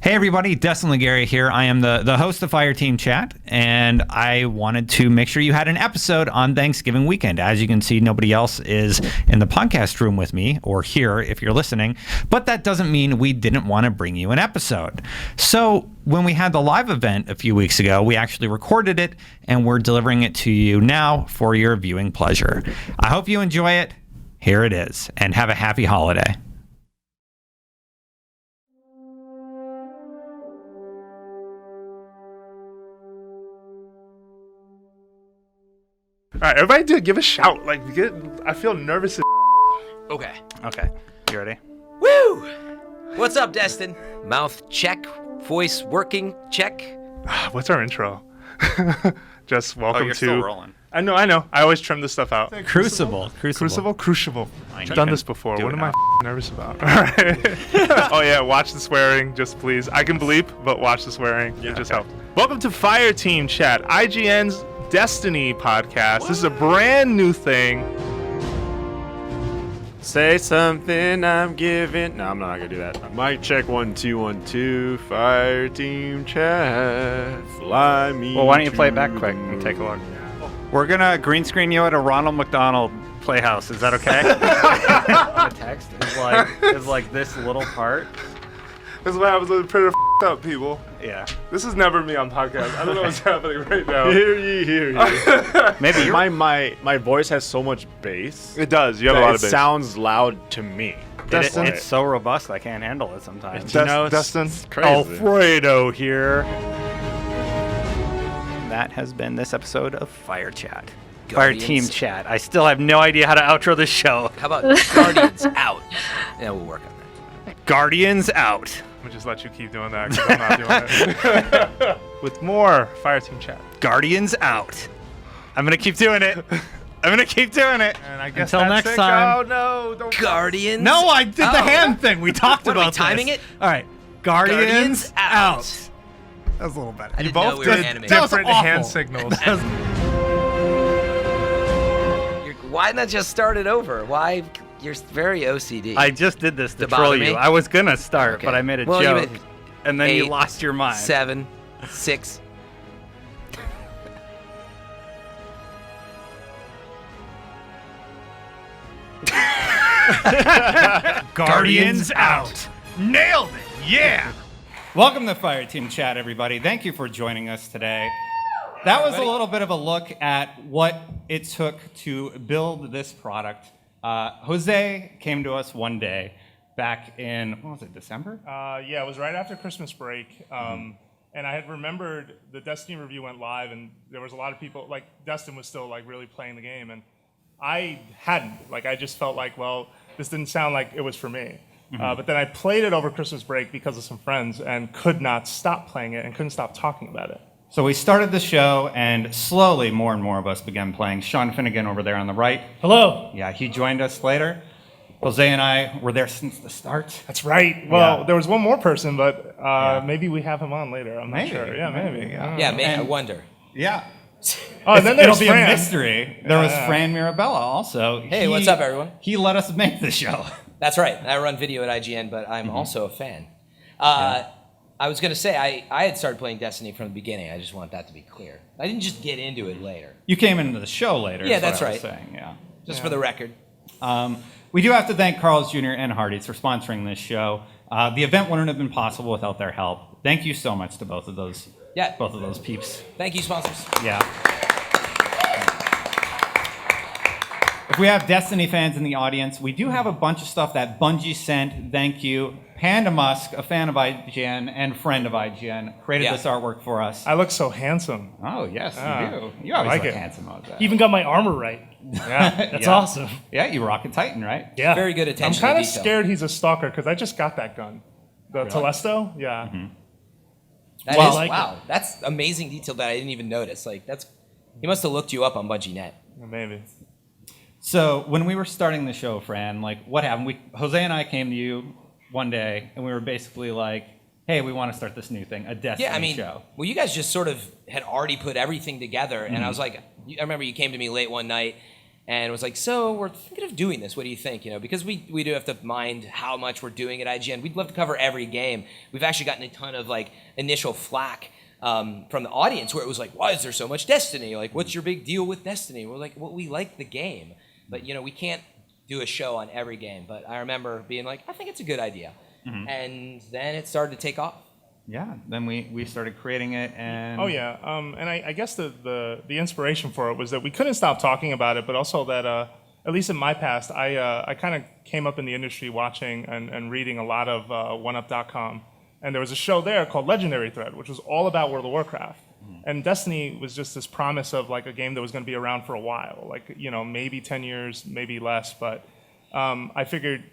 Hey everybody, Destin Legary here. I am the host of Fireteam Chat, and I wanted to make sure you had an episode on Thanksgiving weekend. As you can see, nobody else is in the podcast room with me, or here if you're listening, but that doesn't mean we didn't want to bring you an episode. So when we had the live event a few weeks ago, we actually recorded it, and we're delivering it to you now for your viewing pleasure. I hope you enjoy it. Here it is, and have a happy holiday. All right, everybody give a shout. I feel nervous as Okay. You ready? Woo! What's up, Destin? Mouth check. Voice working check. What's our intro? Just welcome you're to... still rolling. I know. I always trim this stuff out. Crucible. I've done this before. What am I nervous about? All right. Oh, yeah, watch the swearing, just please. I can bleep, but watch the swearing. It just helps. Welcome to Fireteam Chat, IGN's Destiny podcast. This is a brand new thing. Say something I'm giving. No, I'm not gonna do that. Mic check 1 2 1 2. Fire team chat. Fly me. Well, why don't you play it back quick and take a look? We're gonna green screen you at a Ronald McDonald Playhouse. Is that okay? The text is like this little part. This is what happens when the printer up, people. Yeah. This is never me on podcast. I don't know what's happening right now. Hear ye. Maybe my voice has so much bass. It does. You have a lot of bass. It sounds loud to me. Destin, it's so robust I can't handle it sometimes. Destin, It's crazy. Alfredo here. That has been this episode of Fire Chat. Fire Team Chat. I still have no idea how to outro this show. How about Guardians out? Yeah, we'll work on that. Guardians out. I'm gonna just let you keep doing that because I'm not doing it. With more Fireteam Chat. Guardians out. I'm gonna keep doing it. And I guess until that's next it. time. Oh no! Don't. Guardians. No, I did the hand thing. We talked What, are we about timing this. it? All right. Guardians out. out. That was a little better. I didn't Both know we were did animated. different That was hand awful. signals. Why not just start it over? Why? You're very OCD. I just did this to bother troll me? you. I was gonna start, Okay. but I made a Well, you joke, made and then you 8, lost your mind. 7, 6. Guardians out. Nailed it. Yeah. Welcome to Fire Team Chat, everybody. Thank you for joining us today. That was a little bit of a look at what it took to build this product. Jose came to us one day back in, what was it, December? Yeah, it was right after Christmas break. And I had remembered the Destiny review went live, and there was a lot of people, like, Destin was still, like, really playing the game, and I hadn't. Like, I just felt like, well, this didn't sound like it was for me. But then I played it over Christmas break because of some friends and could not stop playing it and couldn't stop talking about it. So we started the show, and slowly more and more of us began playing. Sean Finnegan over there on the right. Hello. Yeah, he joined us later. Jose and I were there since the start. That's right. Well, Yeah. there was one more person, but maybe we have him on later. I'm not Maybe, sure. Yeah, maybe. Yeah, man, I wonder. Yeah. Oh, and then It'll there's be Fran. a mystery. There was Fran Mirabella also. Hey, what's up, everyone? He let us make the show. That's right. I run video at IGN, but I'm also a fan. I was going to say, I had started playing Destiny from the beginning. I just want that to be clear. I didn't just get into it later. You came into the show later. Yeah, is what that's I was right. saying, yeah. Just for the record. We do have to thank Carl's Jr. and Hardee's for sponsoring this show. The event wouldn't have been possible without their help. Thank you so much to both of those peeps. Thank you, sponsors. Yeah. If we have Destiny fans in the audience, we do have a bunch of stuff that Bungie sent. Thank you. Panda Musk, a fan of IGN and friend of IGN, created this artwork for us. I look so handsome. Oh, yes, you do. You always like look it. handsome, Jose. Even got my armor right. Yeah. That's Yeah. awesome. Yeah, you rock a Titan, right? Yeah. Very good I'm attention kind to of detail. scared he's a stalker because I just got that gun. The Telesto? Yeah. That Well, is, like wow, that's amazing detail that I didn't even notice. Like, he must have looked you up on BungieNet. Maybe. So when we were starting the show, Fran, like what happened? Jose and I came to you one day, and we were basically like, "Hey, we want to start this new thing, a Destiny show." Well, you guys just sort of had already put everything together, and I was like, I remember you came to me late one night, and was like, so we're thinking of doing this. What do you think? Because we do have to mind how much we're doing at IGN. We'd love to cover every game. We've actually gotten a ton of like initial flack from the audience where it was like, why is there so much Destiny? Like, what's your big deal with Destiny? We're like, well, we like the game, but we can't do a show on every game. But I remember being like, I think it's a good idea. And then it started to take off. Yeah, then we started creating it, and Oh yeah, and I guess the inspiration for it was that we couldn't stop talking about it, but also that at least in my past, I kind of came up in the industry watching and reading a lot of OneUp.com, and there was a show there called Legendary Thread, which was all about World of Warcraft, and Destiny was just this promise of like a game that was going to be around for a while, like maybe 10 years, maybe less, but I figured,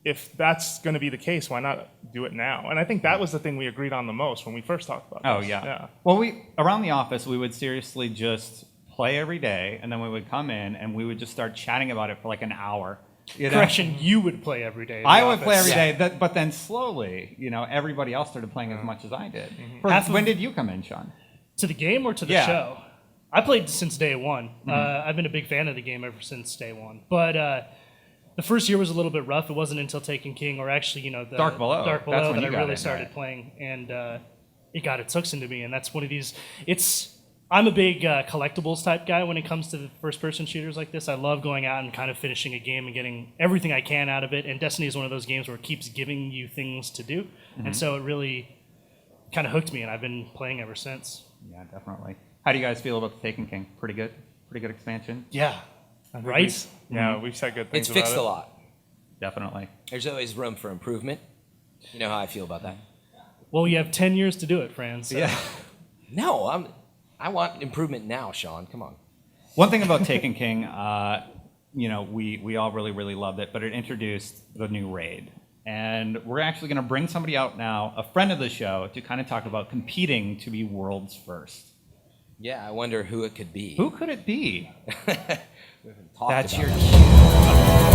if that's going to be the case, why not do it now? And I think that was the thing we agreed on the most when we first talked about Oh this. yeah. Well, around the office, we would seriously just play every day, and then we would come in and we would just start chatting about it for like an hour. Correction, you would play every day. I would play every day, but then slowly, everybody else started playing as much as I did. When did you come in, Sean? To the game or to the show? I played since day one. I've been a big fan of the game ever since day one. But the first year was a little bit rough. It wasn't until Taken King, or actually, the Dark Below. Dark That's Below, when that you I got really it, started right. playing, and it got its hooks into me. And that's one of these. I'm a big collectibles type guy when it comes to the first-person shooters like this. I love going out and kind of finishing a game and getting everything I can out of it. And Destiny is one of those games where it keeps giving you things to do, and so it really kind of hooked me, and I've been playing ever since. Yeah, definitely. How do you guys feel about the Taken King? Pretty good expansion. Yeah, I think right. We've said good things It's fixed about a it. lot. Definitely. There's always room for improvement. You know how I feel about that. Well, you have 10 years to do it, Fran. So. Yeah. No, I want improvement now, Sean. Come on. One thing about Taken King, we all really, really loved it, but it introduced the new raid. And we're actually going to bring somebody out now, a friend of the show, to kind of talk about competing to be world's first. Yeah, I wonder who it could be. Who could it be? Talked That's about your it.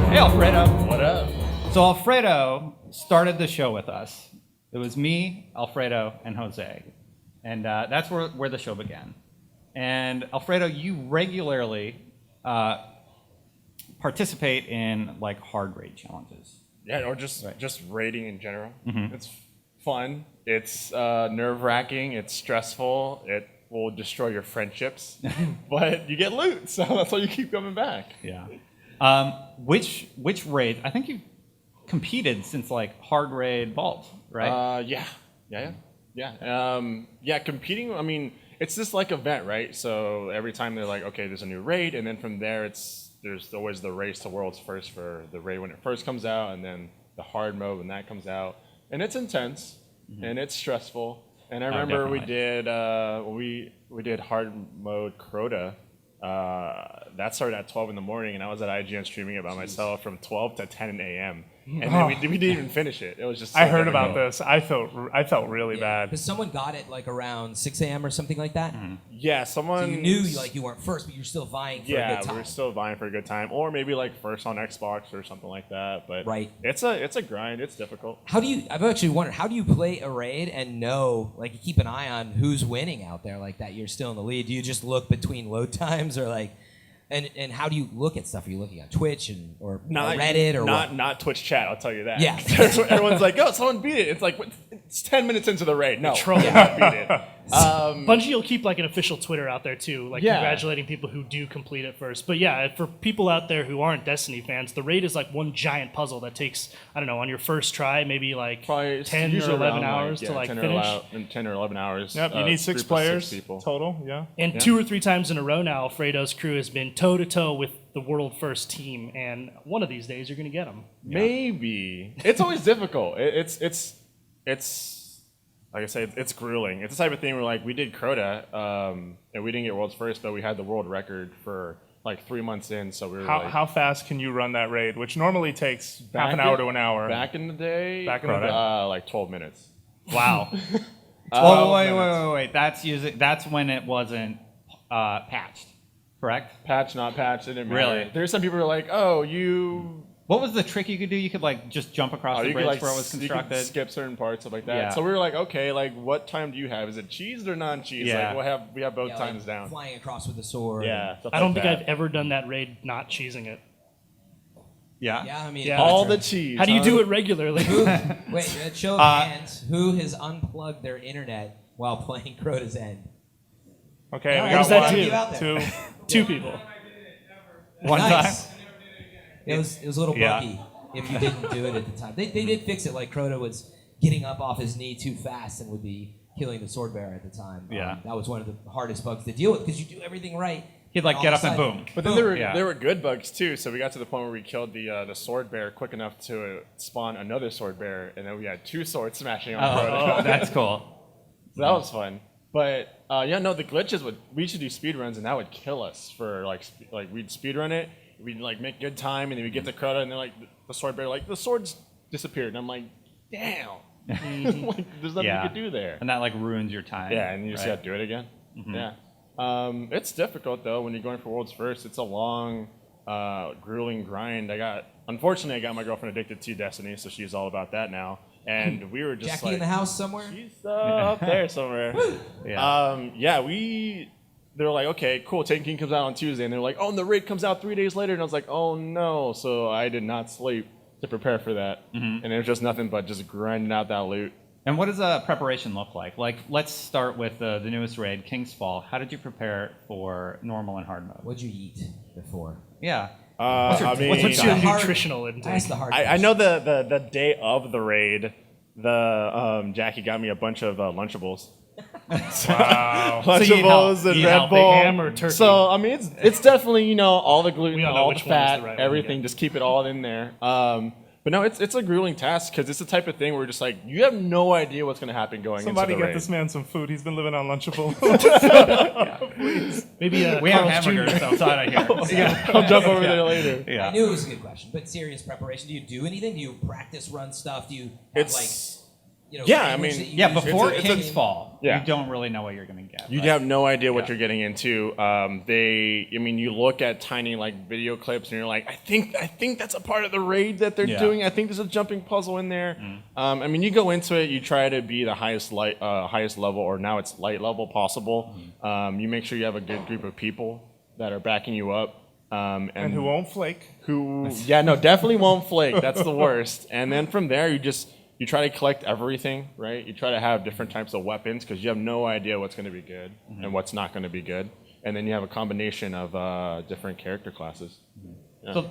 Hey, Alfredo. What up? So Alfredo started the show with us. It was me, Alfredo, and Jose. And that's where the show began. And Alfredo, you regularly participate in like hard raid challenges. Yeah, or just raiding in general. It's fun. It's nerve-wracking. It's stressful. It will destroy your friendships, but you get loot, so that's why you keep coming back. Yeah. Which raid? I think you've competed since like hard raid vault, right? Yeah. Competing. I mean, it's this like event, right? So every time they're like, okay, there's a new raid, and then from there, there's always the race to world's first for the raid when it first comes out, and then the hard mode when that comes out, and it's intense and it's stressful. And I remember we definitely. did we did hard mode Crota. That started at 12 in the morning, and I was at IGN streaming it by myself from 12 to 10 a.m. And then we didn't even finish it. It was just. So I heard about difficult. this. I felt really bad. Because someone got it like around 6 a.m. or something like that. Yeah, someone. So you knew like you weren't first, but you're still vying for a Yeah, good time. we were still vying for a good time, or maybe like first on Xbox or something like that. But Right. it's a grind. It's difficult. I've actually wondered, how do you play a raid and know, like, you keep an eye on who's winning out there like that? You're still in the lead. Do you just look between load times, or like, and how do you look at stuff? Are you looking on Twitch or Reddit or what? Not Twitch chat. I'll tell you that. Yeah. Everyone's like, oh, someone beat it. It's like it's 10 minutes into the raid. No, Troll. did not beat it. Bungie will keep like an official Twitter out there too, like Yeah. congratulating people who do complete it first. But yeah, for people out there who aren't Destiny fans, the raid is like one giant puzzle that takes, I don't know, on your first try, maybe like Probably 10 or usually 11 around, hours to 10 finish. 10 or 11 hours. Yep, you need 6 group of players 6 people. total. Yeah. And 2 or 3 times in a row now, Alfredo's crew has been toe to toe with the world first team, and one of these days you're gonna get them. Maybe it's always difficult. It's like I say, it's grueling. It's the type of thing where like we did Crota, and we didn't get world's first, but we had the world record for like 3 months in. So we were like, How fast can you run that raid, which normally takes half an hour to an hour? Back in the day, Back in the day? like 12 minutes. Wow. Oh, wait. That's when it wasn't patched, correct? Patch, not patch, it didn't matter. Really? There's some people who are like, oh, you What was the trick you could do? You could like just jump across the you bridge could, like, where it was you could constructed. skip certain parts, stuff like that. Yeah. So we were like, okay, like what time do you have? Is it cheesed or non-cheesed? Yeah. Like we have both Yeah, times like down. flying across with a sword. Yeah. stuff I don't like think that. I've ever done that raid not cheesing it. Yeah. Yeah, I mean, Yeah. all the cheese. How do you huh? do it regularly? Wait, show of hands. Who has unplugged their internet while playing Crota's End? Okay, we How does got that one, do? Out there? two. Two people. One Nice. time. It was a little Yeah. buggy if you didn't do it at the time. They did fix it. Like Crota was getting up off his knee too fast and would be killing the sword bearer at the time. Yeah. That was one of the hardest bugs to deal with because you do everything right. He'd like all get of up a and sudden, boom. But then there Yeah. were good bugs too. So we got to the point where we killed the sword bear quick enough to spawn another sword bear, and then we had two swords smashing on Crota. Oh, that's cool. So that was fun. But the glitches we used to do speed runs, and that would kill us for like we'd speed run it, we'd like make good time, and then we get to Crota, and then like the sword bear, like the swords disappeared, and I'm like, damn, like there's nothing you could do there. And that like ruins your time. Yeah, and you just right? gotta do it again. Yeah. It's difficult though when you're going for worlds first. It's a long, grueling grind. Unfortunately, I got my girlfriend addicted to Destiny, so she's all about that now. And we were just Jackie like, in the house somewhere? she's up there somewhere. Yeah. They were like, okay, cool. Taken King comes out on Tuesday, and they're like, oh, and the raid comes out 3 days later, and I was like, oh no. So I did not sleep to prepare for that, and it was just nothing but just grinding out that loot. And what does a preparation look like? Like, let's start with the newest raid, King's Fall. How did you prepare for normal and hard mode? What'd you eat before? Yeah. I mean, What's your The hard- nutritional That's intake? the hard I know the day of the raid, Jackie got me a bunch of Lunchables. Wow. Lunchables and you Red help, big Bull. ham or turkey? So I mean, it's definitely all the gluten, We all know all the which one is the fat, right one, everything. yeah. Just keep it all in there. But no, it's a grueling task because it's the type of thing where just like you have no idea what's going to happen going Somebody into the get raid. this man some food. He's been living on Lunchable. Maybe We have Carl's Jr. hamburgers outside of here. I'll jump over there later. I Yeah. knew it was a good question, but serious preparation. Do you do anything? Do you practice run stuff? Do you have Yeah, I language mean- that you Yeah, use? before it's a- King's Fall, Yeah. you don't really know what you're going to get. You right? have no idea what Yeah. you're getting into. You look at tiny like video clips and you're like, I think that's a part of the raid that they're Yeah. doing. I think there's a jumping puzzle in there. You go into it, you try to be the highest level, or now it's light level possible. You make sure you have a good group of people that are backing you up. and who won't flake. Definitely won't flake. That's the worst. And then from there, you try to collect everything, right? You try to have different types of weapons because you have no idea what's going to be good and what's not going to be good. And then you have a combination of different character classes.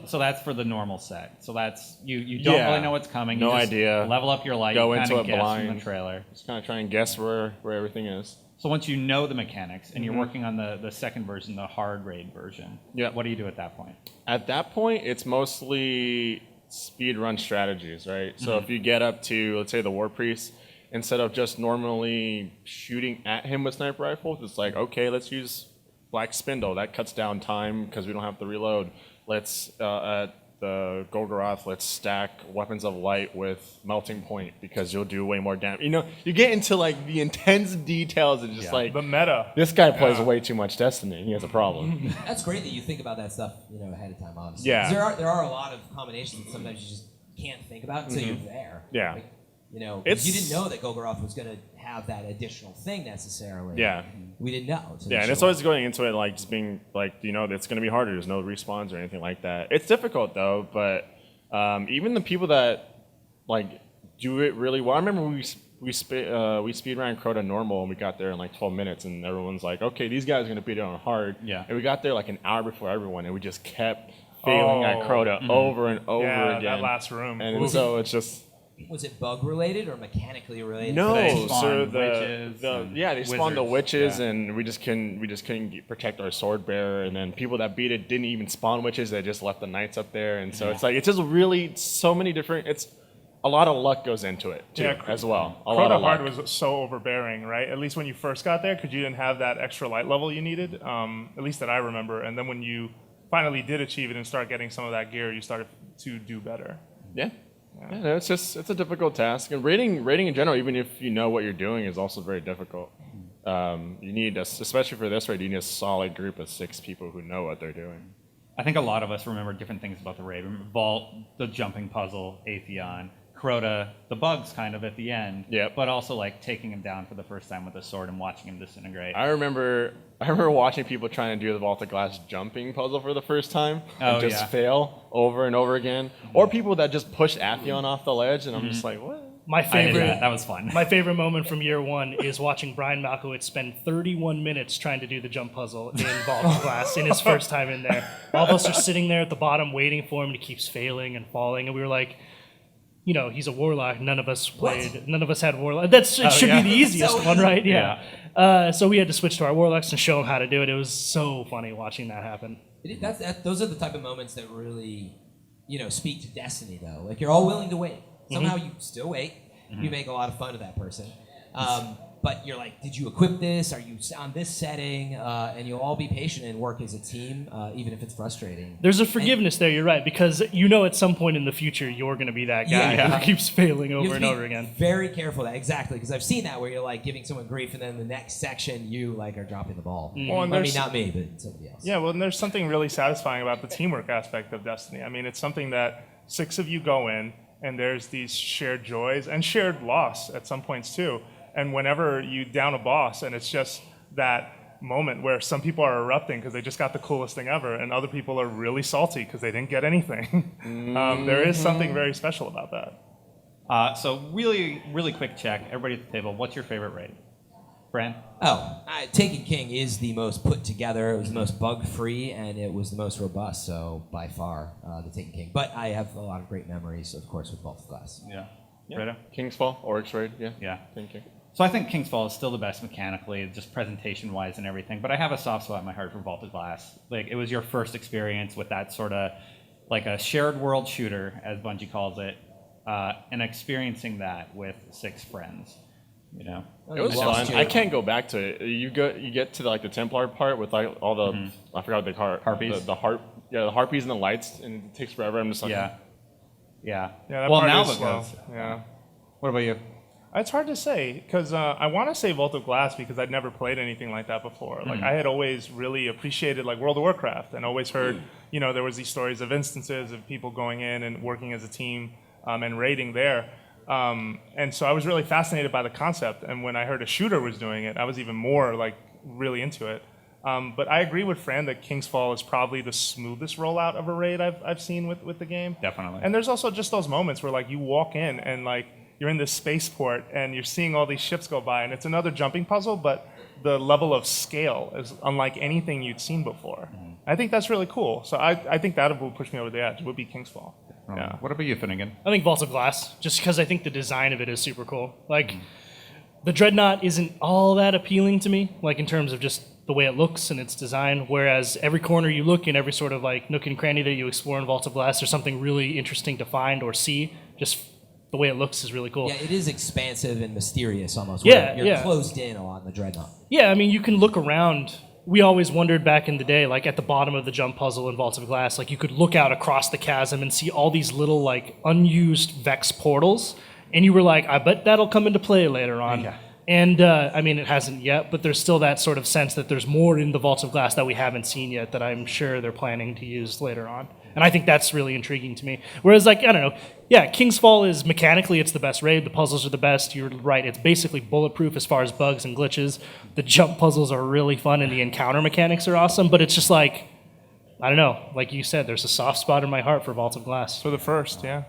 So that's for the normal set. So that's you don't Yeah. really know what's coming. No you just idea. Level up your light. Go you into kinda it guess blind. from the trailer. Just kind of try and guess where everything is. So once you know the mechanics and you're working on the second version, the hard raid version, Yeah. what do you do at that point? At that point, it's mostly speed run strategies, right? So if you get up to, let's say, the War Priest, instead of just normally shooting at him with sniper rifles, it's like, okay, let's use Black Spindle. That cuts down time because we don't have to reload. Let's, at the Golgoroth, let's stack Weapons of Light with Melting Point because you'll do way more damage. You get into like the intense details and just like, The meta. this guy plays way too much Destiny. He has a problem. That's great that you think about that stuff, ahead of time. Obviously, Yeah. 'Cause there are a lot of combinations that sometimes you just can't think about until you're there. Yeah. Like, 'cause It's- you didn't know that Golgoroth was going to have that additional thing necessarily. Yeah. We didn't know. until Yeah, you and it's showed always going into it like just being like, it's going to be harder. There's no respawns or anything like that. It's difficult though, but even the people that like do it really well. I remember we speed ran Crota normal and we got there in like 12 minutes and everyone's like, okay, these guys are going to beat it on hard. Yeah. And we got there like an hour before everyone and we just kept failing at Oh. Crota over and over Yeah, again. that last room. And Oof. so it's just Was it bug related or mechanically related? no. They So spawned witches and they spawned the wizards, witches, yeah. and we just couldn't protect our sword bearer. And then people that beat it didn't even spawn witches; they just left the knights up there. And so it's like it's just really so many different. It's a lot of luck goes into it too, Yeah, as well. A lot Crota of Hard luck. was so overbearing, right? At least when you first got there, because you didn't have that extra light level you needed. At least that I remember. And then when you finally did achieve it and start getting some of that gear, you started to do better. Yeah. Yeah, no, it's a difficult task, and raiding in general, even if you know what you're doing, is also very difficult. You need, especially for this raid, you need a solid group of 6 people who know what they're doing. I think a lot of us remember different things about the raid. Vault, the jumping puzzle, Atheon, Crota, the bugs kind of at the end. Yep. But also like taking him down for the first time with a sword and watching him disintegrate. I remember watching people trying to do the Vault of Glass jumping puzzle for the first time and just fail over and over again. Or people that just push Atheon off the ledge, and I'm just like, what? My I did favorite. that was fun. My favorite moment from year one is watching Brian Malkowitz spend 31 minutes trying to do the jump puzzle in Vault of Glass in his first time in there. All of us are sitting there at the bottom waiting for him, and he keeps failing and falling, and we were like, you know, he's a warlock. None of us played. None of us had warlock. It should be the easiest one, right? Yeah. So we had to switch to our warlocks and show him how to do it. It was so funny watching that happen. Those are the type of moments that really, speak to Destiny, though. Like, you're all willing to wait. Somehow you still wait. You make a lot of fun of that person. But you're like, did you equip this? Are you on this setting? And you'll all be patient and work as a team, even if it's frustrating. There's a forgiveness there, you're right, because at some point in the future you're going to be that guy who keeps failing over and over again. Very careful of that, exactly, because I've seen that where you're like giving someone grief, and then the next section you like are dropping the ball. Well, and I mean, not me, but somebody else. Yeah, well, and there's something really satisfying about the teamwork aspect of Destiny. I mean, it's something that 6 of you go in, and there's these shared joys and shared loss at some points too. And whenever you down a boss, and it's just that moment where some people are erupting because they just got the coolest thing ever, and other people are really salty because they didn't get anything. There is something very special about that. So really, really quick check. Everybody at the table, what's your favorite raid? Fran? Taken King is the most put together. It was the most bug-free, and it was the most robust. So by far, the Taken King. But I have a lot of great memories, of course, with Vault of Glass. Yeah. Yeah. King's Fall, Oryx Raid, Yeah. Taken King. So I think King's Fall is still the best mechanically, just presentation-wise and everything. But I have a soft spot in my heart for Vault of Glass. Like, it was your first experience with that sort of, like a shared world shooter, as Bungie calls it, and experiencing that with 6 friends. It was fun. I can't go back to it. You get to the Templar part with like all the I forgot what they call it. Harpies. The harpies and the lights, and it takes forever. I'm just like Yeah. That Well, part now is it slow. goes. Yeah. What about you? It's hard to say because I want to say Vault of Glass because I'd never played anything like that before. Like I had always really appreciated like World of Warcraft and always heard, there was these stories of instances of people going in and working as a team and raiding there. And so I was really fascinated by the concept. And when I heard a shooter was doing it, I was even more like really into it. But I agree with Fran that King's Fall is probably the smoothest rollout of a raid I've seen with the game. Definitely. And there's also just those moments where like you walk in and like you're in this spaceport and you're seeing all these ships go by, and it's another jumping puzzle, but the level of scale is unlike anything you'd seen before. I think that's really cool. So I think that would push me over the edge. Would be King's Fall. Yeah. What about you, Finnegan? I think Vault of Glass, just because I think the design of it is super cool. Like, the Dreadnought isn't all that appealing to me, like in terms of just the way it looks and its design, whereas every corner you look in, every sort of like nook and cranny that you explore in Vault of Glass, there's something really interesting to find or see. Just the way it looks is really cool. Yeah, it is expansive and mysterious almost. Yeah, You're closed in a lot in the Dreadnought. Yeah, I mean, you can look around. We always wondered back in the day, like at the bottom of the jump puzzle in Vault of Glass, like you could look out across the chasm and see all these little like unused Vex portals, and you were like, I bet that'll come into play later on. Yeah. And I mean, it hasn't yet, but there's still that sort of sense that there's more in the Vault of Glass that we haven't seen yet that I'm sure they're planning to use later on. And I think that's really intriguing to me. Whereas, like, I don't know, yeah, King's Fall is mechanically, it's the best raid. The puzzles are the best. You're right. It's basically bulletproof as far as bugs and glitches. The jump puzzles are really fun, and the encounter mechanics are awesome. But it's just like, I don't know. Like you said, there's a soft spot in my heart for Vault of Glass. For the first, yeah.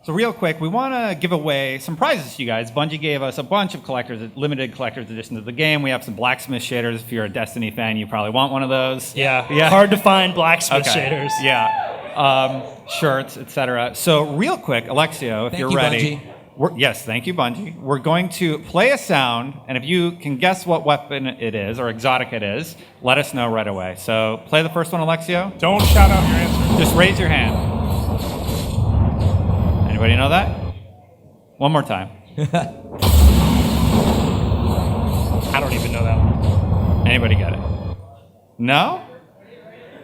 So real quick, we want to give away some prizes to you guys. Bungie gave us a bunch of limited collector's editions of the game. We have some blacksmith shaders. If you're a Destiny fan, you probably want one of those. Yeah. Hard to find blacksmith shaders. Yeah. Shirts, etc. So real quick, Alexio, if Thank you're you, ready. Bungie. Yes, thank you, Bungie. We're going to play a sound, and if you can guess what weapon it is or exotic it is, let us know right away. So play the first one, Alexio. Don't shout out your answer. Just raise your hand. Anybody know that? One more time. I don't even know that one. Anybody get it? No? All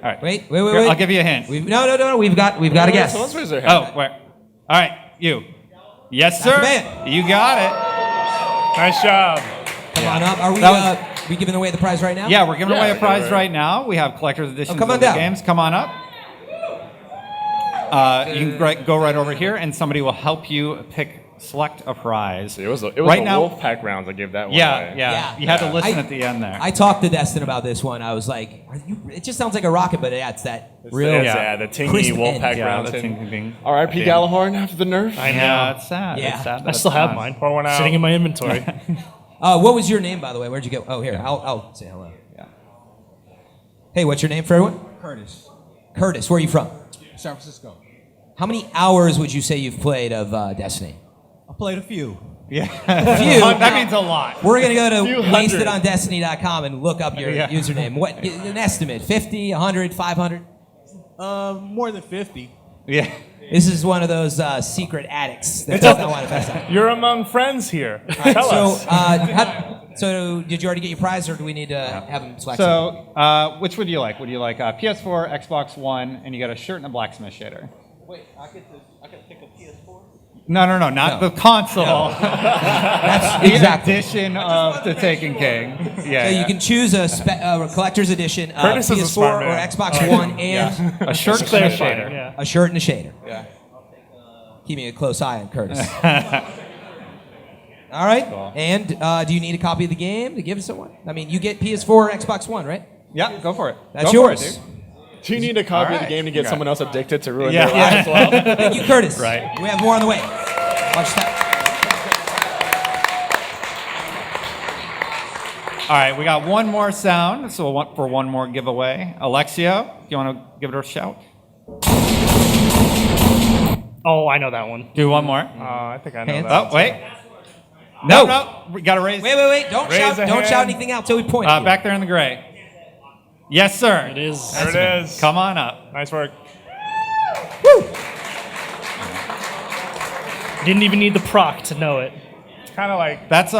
right. Wait. Here, I'll give you a hint. No. We've got a guess. Someone's raised their hand. Oh, where? All right, you. Yes, sir. That's the man. You got it. Nice job. Come on up. Are we? That We giving away the prize right now? Yeah, we're giving away a give it prize away. right now. We have collector's editions come on of the down. games. Come on up. You can go right over here, and somebody will help you select a prize. It was the right now. Wolfpack rounds. I gave that one Yeah, away. yeah. You had to listen at the end there. I talked to Destin about this one. I was like, it just sounds like a rocket, but yeah, it's that real. The tingy crisp Wolfpack end. yeah, rounds. the ting. R.I.P. Gallahorn after the nerf. I know. Yeah, it's sad. Yeah. It's sad that I still it's have not. mine. Pour one out. Sitting in my inventory. What was your name, by the way? Where'd you go? Oh, here. I'll say hello. Yeah. Hey, what's your name for everyone? Curtis, Curtis. Where are you from? San Francisco. How many hours would you say you've played of Destiny? I played a few. Few. That means a lot. We're going to go to Few hundred. wastedondestiny.com and look up your username. What an estimate? 50, 100, 500? More than 50. Yeah. This is one of those secret addicts that does not want to fess up. You're among friends here. Tell So, us. so did you already get your prize, or do we need to have him select? So, which would you like? Would you like PS4, Xbox One, and you got a shirt and a blacksmith shader? Wait, I get to pick a PS4? No, not the console. That's The exactly. edition of The Taken King. Yeah. So you can choose a collector's edition of Curtis is a PS4 smart or man. Xbox One and a shirt and a Clarifying, shader. yeah. a shirt and a shader. Yeah. Keeping a close eye on Curtis. All right. And do you need a copy of the game to give to someone? I mean, you get PS4 or Xbox One, right? Yeah, go for it. That's Go for it, yours. dude. Do you need a copy of the Alright. game to get Yeah. someone else addicted to ruin Yeah. their life as well? Thank you, Curtis. Right. We have more on the way. Watch that. All right, we got one more sound, so for one more giveaway. Alexio, do you want to give it a shout? Oh, I know that one. Do one more. I think I know Hands that. Oh, wait. No, we got to raise. Wait. Don't Raise shout. a Don't shout hand. anything out till we point. at you. Back there in the gray. Yes, sir. It is. There it is. Come on up. Nice work. Didn't even need the proc to know it. It's kind of like, That's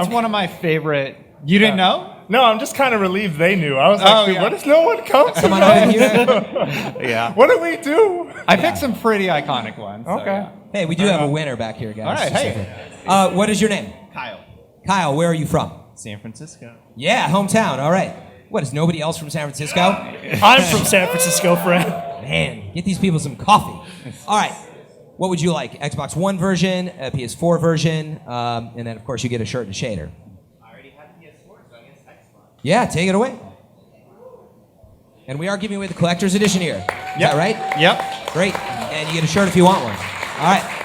one of my favorite. You didn't know? no, I'm just kind of relieved they knew. I was like, Oh, dude, yeah. what if no one comes? Come on over here. Yeah. What do we do? I picked some pretty iconic ones. so, Okay. yeah. Hey, we do have a winner back here, guys. All right, Just hey. so- what is your name? Kyle. Kyle, where are you from? San Francisco. Yeah, hometown. All right. What, is nobody else from San Francisco? I'm from San Francisco, friend. Man, get these people some coffee. All right. What would you like? Xbox One version, a PS4 version, and then, of course, you get a shirt and a shader. I already had the PS4, so I guess Xbox. Yeah, take it away. And we are giving away the collector's edition here. Is that right? Yep. Great. And you get a shirt if you want one. All right.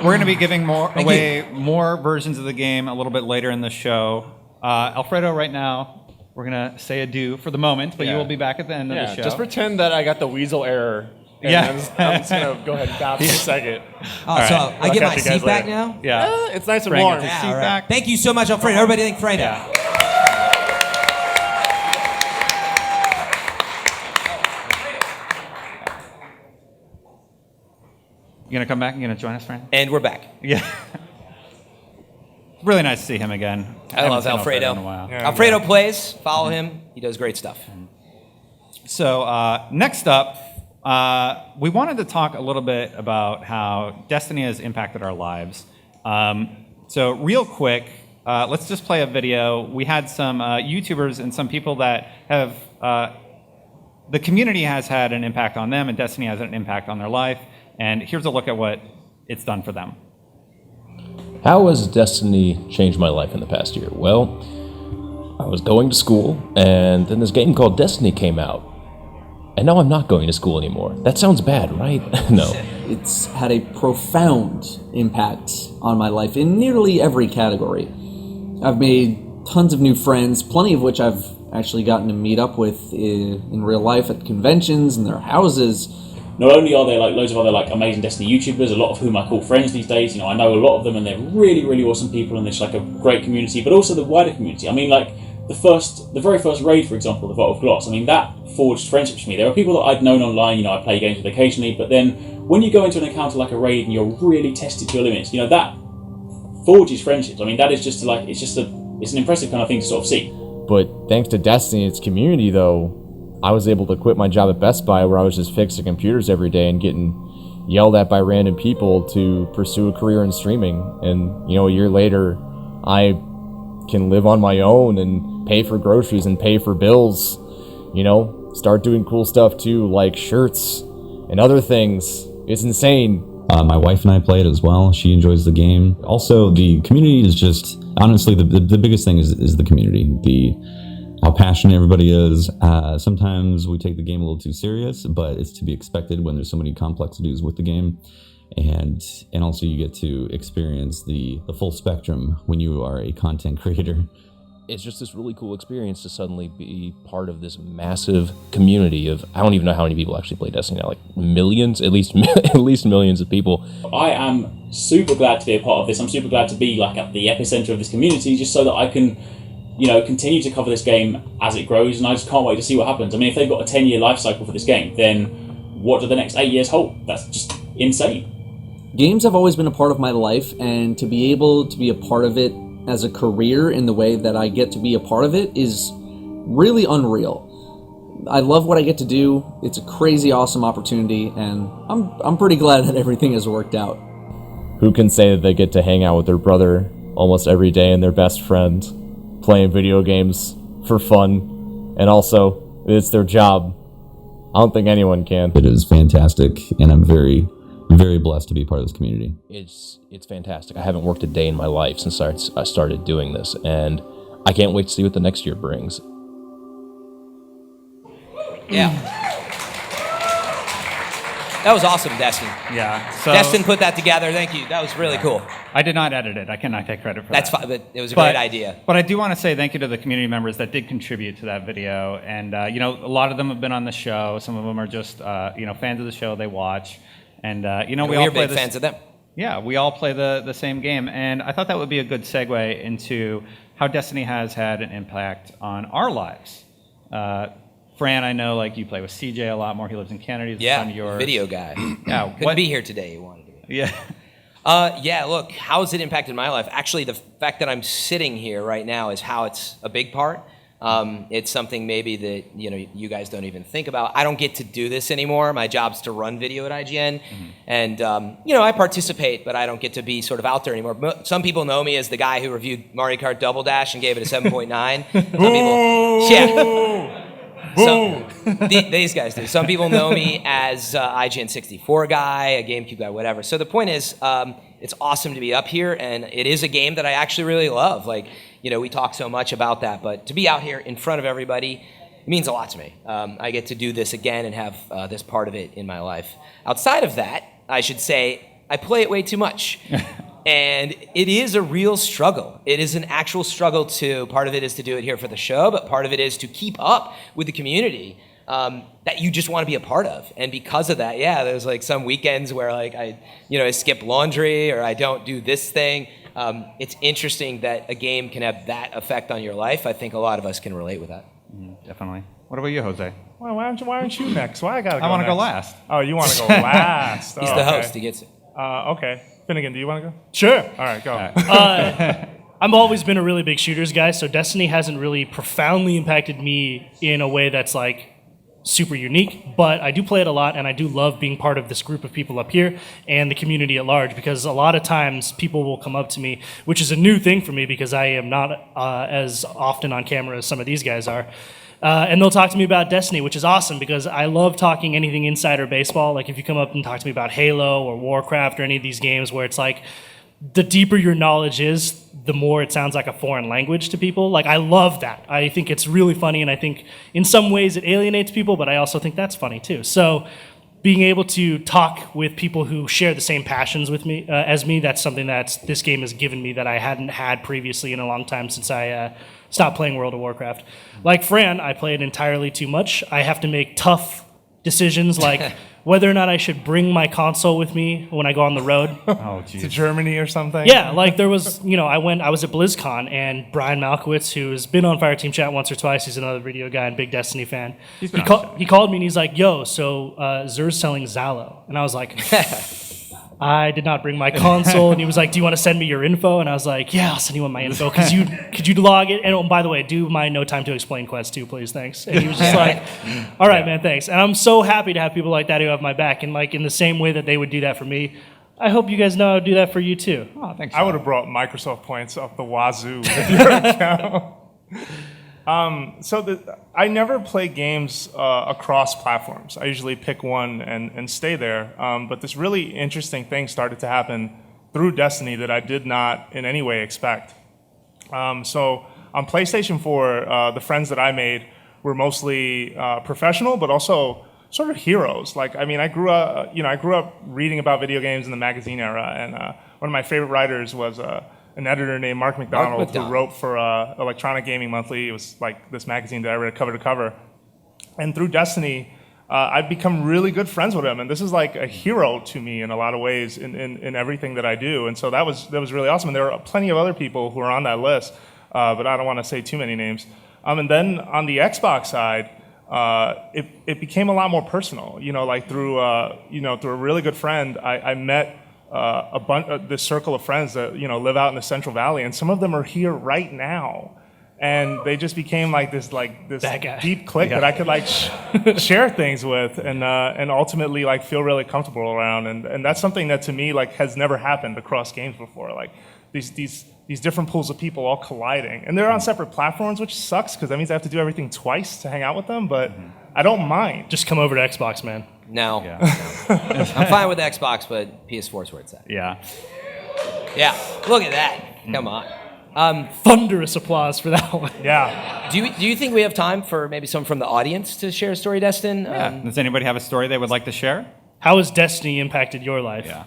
We're going to be giving Thank away more versions of the game a little bit later in the show. Alfredo, right now, we're going to say adieu for the moment, but you Yeah. will be back at the end of the Yeah, show. just pretend that I got the weasel error. And Yeah. I'm just going to go ahead and bounce in a second. Oh, so right. I get I'll my catch you guys seat back later. now? Yeah. It's nice and Bring warm. it to Yeah, seat all right. back. Thank you so much, Alfredo. Everybody thank Fredo. Yeah. You going to come back and going to join us, friend? And we're back. Yeah. Really nice to see him again. I haven't love seen Alfredo. in a while. Yeah. Alfredo plays. Follow him. He does great stuff. So next up, we wanted to talk a little bit about how Destiny has impacted our lives. So real quick, let's just play a video. We had some YouTubers and some people that have, the community has had an impact on them, and Destiny has an impact on their life. And here's a look at what it's done for them. How has Destiny changed my life in the past year? Well, I was going to school, and then this game called Destiny came out. And now I'm not going to school anymore. That sounds bad, right? No. It's had a profound impact on my life in nearly every category. I've made tons of new friends, plenty of which I've actually gotten to meet up with in real life at conventions and their houses. Not only are there like loads of other like amazing Destiny YouTubers, a lot of whom I call friends these days. You know, I know a lot of them, and they're really, really awesome people, and there's like a great community. But also the wider community. I mean, like the very first raid, for example, the Vault of Gloss. I mean, that forged friendships for me. There are people that I'd known online. You know, I play games with occasionally, but then when you go into an encounter like a raid and you're really tested to your limits, you know, that forges friendships. I mean, that is just like it's an impressive kind of thing to sort of see. But thanks to Destiny and its community, though, I was able to quit my job at Best Buy, where I was just fixing computers every day and getting yelled at by random people to pursue a career in streaming. And, you know, a year later, I can live on my own and pay for groceries and pay for bills. You know, start doing cool stuff too, like shirts and other things. It's insane. My wife and I play it as well. She enjoys the game. Also, the community is just, honestly, the biggest thing is the community. How passionate everybody is. Sometimes we take the game a little too serious, but it's to be expected when there's so many complexities with the game. And also you get to experience the full spectrum when you are a content creator. It's just this really cool experience to suddenly be part of this massive community of, I don't even know how many people actually play Destiny now, like millions, at least millions of people. I am super glad to be a part of this. I'm super glad to be like at the epicenter of this community, just so that I can, you know, continue to cover this game as it grows, and I just can't wait to see what happens. I mean, if they've got a 10-year life cycle for this game, then what do the next 8 years hold? That's just insane. Games have always been a part of my life, and to be able to be a part of it as a career in the way that I get to be a part of it is really unreal. I love what I get to do. It's a crazy awesome opportunity, and I'm pretty glad that everything has worked out. Who can say that they get to hang out with their brother almost every day and their best friend, playing video games for fun, and also it's their job? I don't think anyone can. It is fantastic, and I'm very, very blessed to be part of this community. It's fantastic. I haven't worked a day in my life since I started doing this, and I can't wait to see what the next year brings. Yeah. That was awesome, Destin. Yeah. So Destin put that together. Thank you. That was really cool. I did not edit it. I cannot take credit for That's that. fine, but it was a great idea. But I do want to say thank you to the community members that did contribute to that video. And, you know, a lot of them have been on the show. Some of them are just, you know, fans of the show. They watch. And, you know, we all we're play big fans of them. Yeah, we all play the same game. And I thought that would be a good segue into how Destiny has had an impact on our lives. Fran, I know, like, you play with CJ a lot more. He lives in Canada. He's a son of yours. Video guy. Yeah. Couldn't be here today. He wanted to be. Yeah. Yeah, look, how has it impacted my life? Actually, the fact that I'm sitting here right now is how it's a big part. It's something maybe that, you know, you guys don't even think about. I don't get to do this anymore. My job's to run video at IGN. And, you know, I participate, but I don't get to be sort of out there anymore. Some people know me as the guy who reviewed Mario Kart Double Dash and gave it a 7.9. Some people... Yeah. These guys do. Some people know me as IGN 64 guy, a GameCube guy, whatever. So the point is, it's awesome to be up here, and it is a game that I actually really love. Like, you know, we talk so much about that, but to be out here in front of everybody, it means a lot to me. I get to do this again and have this part of it in my life. Outside of that, I should say, I play it way too much. And it is a real struggle. It is an actual struggle part of it is to do it here for the show, but part of it is to keep up with the community that you just want to be a part of. And because of that, yeah, there's like some weekends where like I skip laundry or I don't do this thing. It's interesting that a game can have that effect on your life. I think a lot of us can relate with that. Definitely. What about you, Jose? Why aren't you next? Why I gotta go I want to go next? last. Oh, you want to go last? He's the host. He gets it. Okay. Finnegan, do you want to go? Sure. All right, go. I've always been a really big shooters guy, so Destiny hasn't really profoundly impacted me in a way that's like super unique, but I do play it a lot, and I do love being part of this group of people up here and the community at large, because a lot of times people will come up to me, which is a new thing for me because I am not as often on camera as some of these guys are. And they'll talk to me about Destiny, which is awesome because I love talking anything insider baseball. Like if you come up and talk to me about Halo or Warcraft or any of these games where it's like the deeper your knowledge is, the more it sounds like a foreign language to people. Like I love that. I think it's really funny, and I think in some ways it alienates people, but I also think that's funny too. So being able to talk with people who share the same passions with me as me, that's something that this game has given me that I hadn't had previously in a long time since I stopped playing World of Warcraft. Like Fran, I play it entirely too much. I have to make tough decisions like whether or not I should bring my console with me when I go on the road. Oh, geez. To Germany or something? Yeah, like there was, I was at BlizzCon, and Brian Malkowitz, who's been on Fireteam Chat once or twice, he's another video guy and big Destiny fan. He called me and he's like, yo, so Zer's selling Zalo. And I was like, I did not bring my console. And he was like, do you want to send me your info? And I was like, yeah, I'll send you my info. Could you log it? And oh, by the way, do my No Time to Explain quest too, please, thanks. And he was just like, all right, man, thanks. And I'm so happy to have people like that who have my back. And like in the same way that they would do that for me, I hope you guys know how to do that for you too. Oh, thanks. I would have brought Microsoft points up the wazoo with your account. I never play games across platforms. I usually pick one and stay there. But this really interesting thing started to happen through Destiny that I did not in any way expect. So on PlayStation 4, the friends that I made were mostly professional, but also sort of heroes. Like, I mean, I grew up reading about video games in the magazine era, and one of my favorite writers was an editor named Mark McDonald, who wrote for Electronic Gaming Monthly. It was like this magazine that I read cover to cover. And through Destiny, I've become really good friends with him, and this is like a hero to me in a lot of ways in everything that I do. And so that was really awesome. And there are plenty of other people who are on that list, but I don't want to say too many names. And then on the Xbox side, it became a lot more personal. Like through a really good friend, I met this circle of friends that live out in the Central Valley, and some of them are here right now. And they just became like this deep clique that I could like share things with and ultimately like feel really comfortable around. And that's something that to me like has never happened across games before. Like these different pools of people all colliding. And they're on separate platforms, which sucks because that means I have to do everything twice to hang out with them, but I don't mind. Just come over to Xbox, man. No. Yeah. I'm fine with Xbox, but PS4 is where it's at. Yeah. Yeah. Look at that. Come on. Thunderous applause for that one. Yeah. Do you think we have time for maybe someone from the audience to share a story, Destin? Yeah. Does anybody have a story they would like to share? How has Destiny impacted your life? Yeah.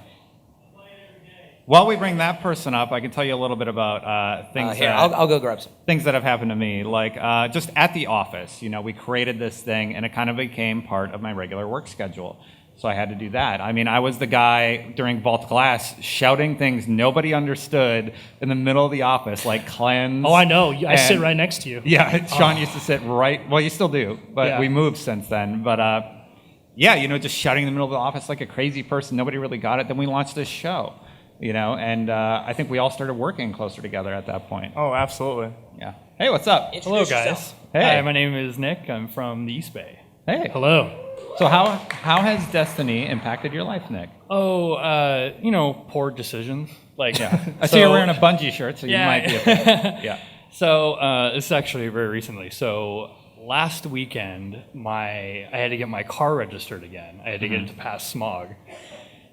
While we bring that person up, I can tell you a little bit about things. Here, I'll go grab some. Things that have happened to me, like just at the office. We created this thing, and it kind of became part of my regular work schedule. So I had to do that. I mean, I was the guy during Vault Class shouting things nobody understood in the middle of the office, like cleanse. Oh, I know. I sit right next to you. Yeah, Sean used to sit right. Well, you still do, but we moved since then. But just shouting in the middle of the office like a crazy person. Nobody really got it. Then we launched this show, and I think we all started working closer together at that point. Oh, absolutely. Yeah. Hey, what's up? Hello, guys. Hey. Hi, my name is Nick. I'm from the East Bay. Hey. Hello. So how has Destiny impacted your life, Nick? Oh, poor decisions. Like, I see you're wearing a Bungie shirt, so you might be a fan. Yeah. So this is actually very recently. So last weekend, I had to get my car registered again. I had to get it to pass smog,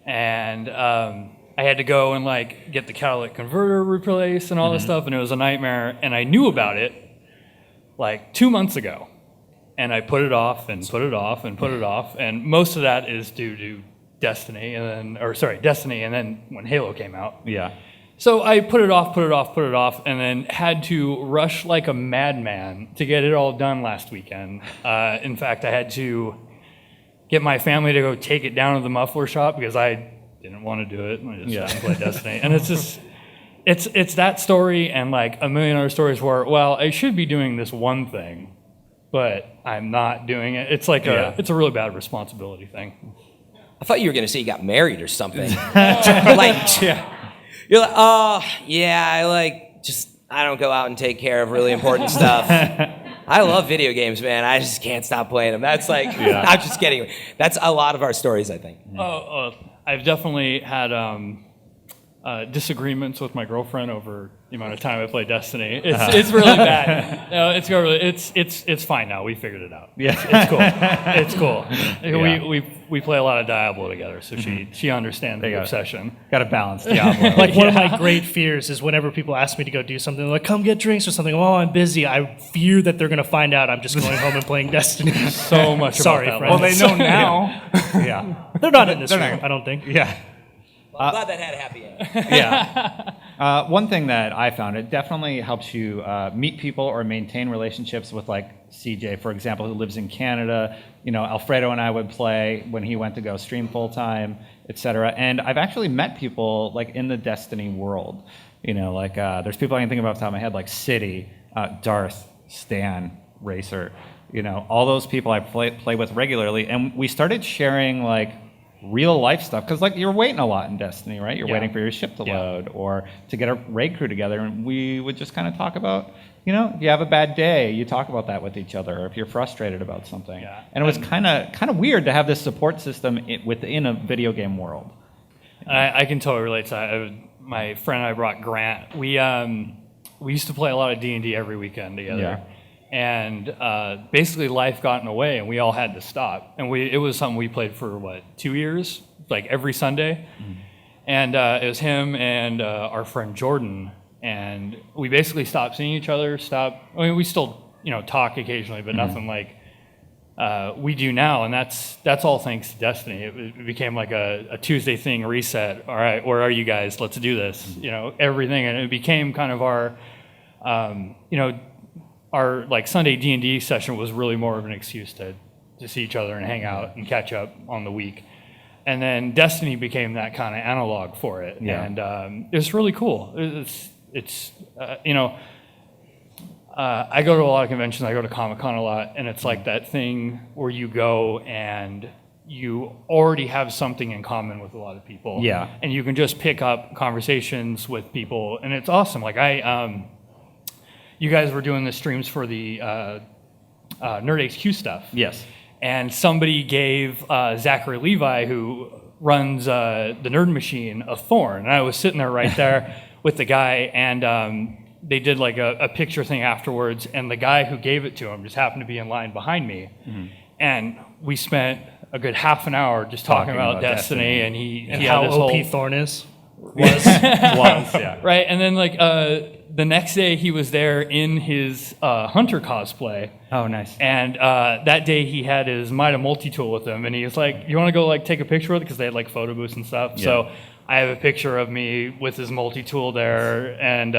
and I had to go and like get the catalytic converter replaced and all this stuff, and it was a nightmare. And I knew about it like 2 months ago. And I put it off and put it off and put it off, and most of that is due to Destiny, and then when Halo came out. Yeah. So I put it off, and then had to rush like a madman to get it all done last weekend. In fact, I had to get my family to go take it down to the muffler shop because I didn't want to do it. I just sat and played Destiny, and it's just. It's that story and like a million other stories where, well, I should be doing this one thing, but I'm not doing it. It's like it's a really bad responsibility thing. I thought you were going to say you got married or something. You're like, oh, yeah, I don't go out and take care of really important stuff. I love video games, man. I just can't stop playing them. That's like, I'm just kidding. That's a lot of our stories, I think. I've definitely had disagreements with my girlfriend over the amount of time I play Destiny. It's really bad. No, it's fine now. We figured it out. Yeah, it's cool. We play a lot of Diablo together, so she understands the obsession. Got to balance Diablo. Like one of my great fears is whenever people ask me to go do something, like come get drinks or something. Oh, I'm busy. I fear that they're gonna find out I'm just going home and playing Destiny. So much. Sorry, about that. friends. Well, they know now. Yeah. They're not in this room, I don't think. Yeah. Well, I'm glad that had a happy end. One thing that I found, it definitely helps you meet people or maintain relationships with like CJ, for example, who lives in Canada. Alfredo and I would play when he went to go stream full time, etc. And I've actually met people like in the Destiny world. There's people I can think about off the top of my head, like City, Darth, Stan, Racer. All those people I play with regularly, and we started sharing like real life stuff because like you're waiting a lot in Destiny, right? You're waiting for your ship to load or to get a raid crew together, and we would just kind of talk about, if you have a bad day, you talk about that with each other, or if you're frustrated about something. And it was kind of weird to have this support system within a video game world. I can totally relate to that. My friend I brought, Grant, we used to play a lot of D&D every weekend together. Yeah. And basically life got in the way and we all had to stop. And it was something we played for, 2 years? Like every Sunday. And it was him and our friend Jordan. And we basically stopped seeing each other, we still, talk occasionally, but nothing like we do now. And that's all thanks to Destiny. It became like a Tuesday thing, reset. All right, where are you guys? Let's do this. Everything. And it became kind of our, our like Sunday D&D session was really more of an excuse to see each other and hang out and catch up on the week. And then Destiny became that kind of analog for it. Yeah. And it's really cool. It's I go to a lot of conventions. I go to Comic-Con a lot, and it's like that thing where you go and you already have something in common with a lot of people. Yeah. And you can just pick up conversations with people, and it's awesome. Like you guys were doing the streams for the Nerd HQ stuff. Yes. And somebody gave Zachary Levi, who runs the Nerd Machine, a thorn. And I was sitting there right there with the guy, and they did like a picture thing afterwards, and the guy who gave it to him just happened to be in line behind me. And we spent a good half an hour just talking about Destiny, and he And had how this OP whole... Thorn is. Was, yeah. Right, and then like the next day he was there in his Hunter cosplay. Oh, nice. And that day he had his Mida multi-tool with him, and he was like, you want to go like take a picture with it? Because they had like photo booths and stuff. Yeah. So I have a picture of me with his multi-tool there, and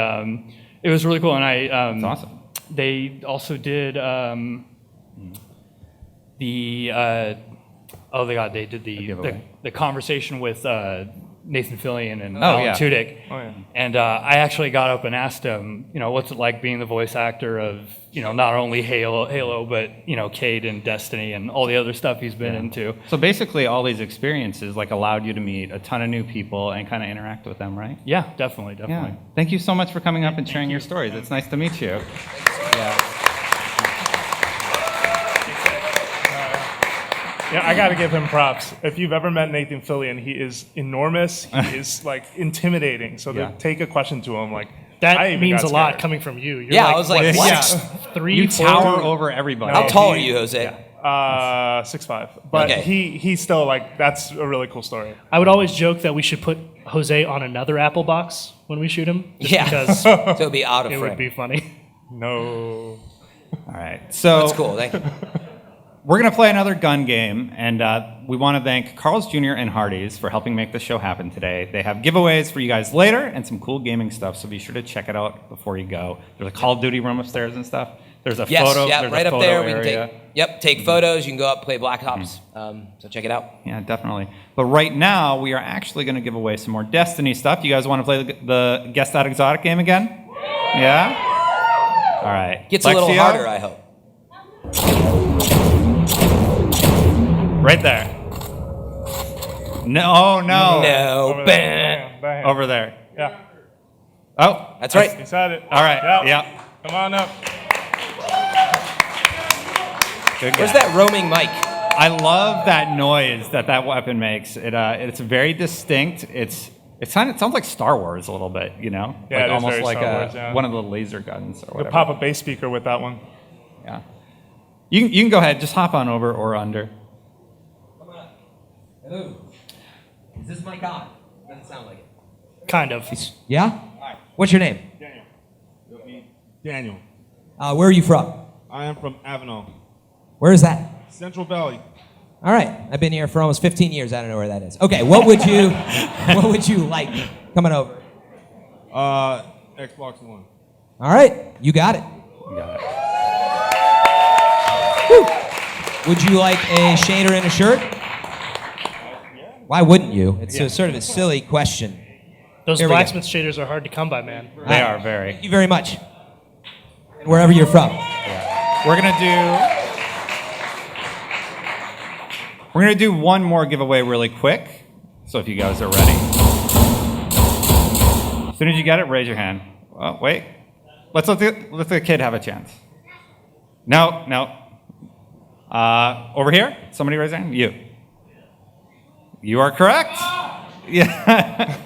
it was really cool. And That's awesome. They also did they did the conversation with Nathan Fillion and Alan Tudyk. Oh, yeah. And I actually got up and asked him, what's it like being the voice actor of, not only Halo, but, Cade and Destiny and all the other stuff he's been into. So basically all these experiences like allowed you to meet a ton of new people and kind of interact with them, right? Yeah, definitely. Yeah. Thank you so much for coming up and sharing your stories. It's nice to meet you. Yeah. Yeah, I got to give him props. If you've ever met Nathan Fillion, he is enormous. He is like intimidating. So to take a question to him, like That I even means got a lot scared. coming from you. You're Yeah, I was like, what? 6'3", You tower 4'2". over everybody. How tall are you, Jose? 6'5". But Okay. he's still like, that's a really cool story. I would always joke that we should put Jose on another Apple box when we shoot him. Just Yeah. because So it'll be out of it frame. would be funny. No. All right. So That's cool. Thank you. we're going to play another gun game, and we want to thank Carl's Jr. and Hardee's for helping make the show happen today. They have giveaways for you guys later and some cool gaming stuff, so be sure to check it out before you go. There's a Call of Duty room upstairs and stuff. There's a photo. Yeah, there's right a up photo there. We area. can take photos. You can go up, play Black Ops. So check it out. Yeah, definitely. But right now, we are actually going to give away some more Destiny stuff. You guys want to play the Guess That Exotic game again? Yeah? All right. Gets a little Lexio? harder, I hope. Right there. No, no. No. Over Bah. there. Bam. Over there. Yeah. Oh. That's right. He said it. All right. Yep. Yeah. Come on up. Good Where's guy. that roaming mic? I love that noise that weapon makes. It's very distinct. It sounds like Star Wars a little bit, Yeah, like it is almost very like Star Wars, yeah. one of the laser guns or You'll whatever. pop a bass speaker with that one. Yeah. You can go ahead. Just hop on over or under. Hello. Is this mic on? Doesn't sound like it. Kind of. Yeah? What's your name? Daniel. Where are you from? I am from Avenel, Where is that? Central Valley. All right. I've been here for almost 15 years. I don't know where that is. Okay. What would you like coming over? Xbox One. All right. You got it. Woo. Would you like a shader and a shirt? Why wouldn't you? It's a sort of a silly question. Those Here we go. blacksmith shaders are hard to come by, man. They are very. Thank you very much. And wherever you're from. We're gonna do one more giveaway really quick. So if you guys are ready, as soon as you get it, raise your hand. Oh, wait. Let's let the kid have a chance. No. Over here. Somebody raise their hand. You are correct. Yeah.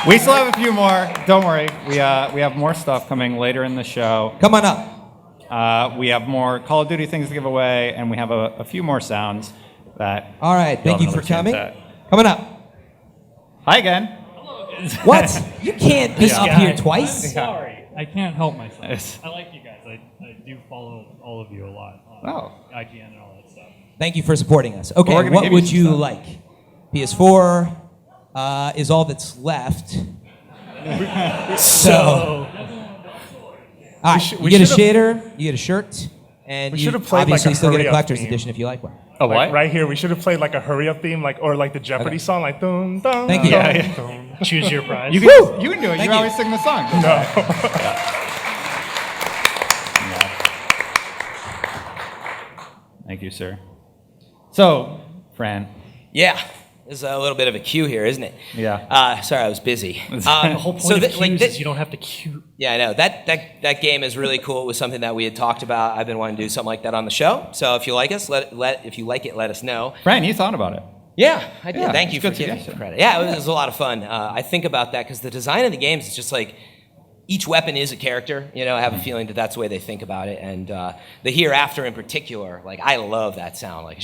We still have a few more. Don't worry. We have more stuff coming later in the show. Come on up. We have more Call of Duty things to give away, and we have a few more sounds that. All right. Thank you for coming. Coming up. Hi again. What? You can't be up here twice. Sorry, I can't help myself. I like you guys. I do follow all of you a lot on IGN and all that stuff. Thank you for supporting us. Okay, what would you like? PS4 is all that's left. So, all right, you get a shader, you get a shirt, and you obviously still get a collector's edition if you like one. Oh, what? Right here, we should have played like a hurry up theme, like or like the Jeopardy song, like dun dun. Thank you. Dun, dun. Choose your prize. You can do it. You always sing the song. No. Thank you, sir. So, Fran. Yeah. There's a little bit of a cue here, isn't it? Yeah. Sorry, I was busy. The whole point of cues is you don't have to cue. Yeah, I know. That game is really cool. It was something that we had talked about. I've been wanting to do something like that on the show. So if you like us, if you like it, let us know. Fran, you thought about it. Yeah, I did. Yeah, Thank you for giving me credit. Yeah, it was a lot of fun. I think about that because the design of the games is just like each weapon is a character. You know, I have a feeling that that's the way they think about it. And the hereafter in particular, like I love that sound. Like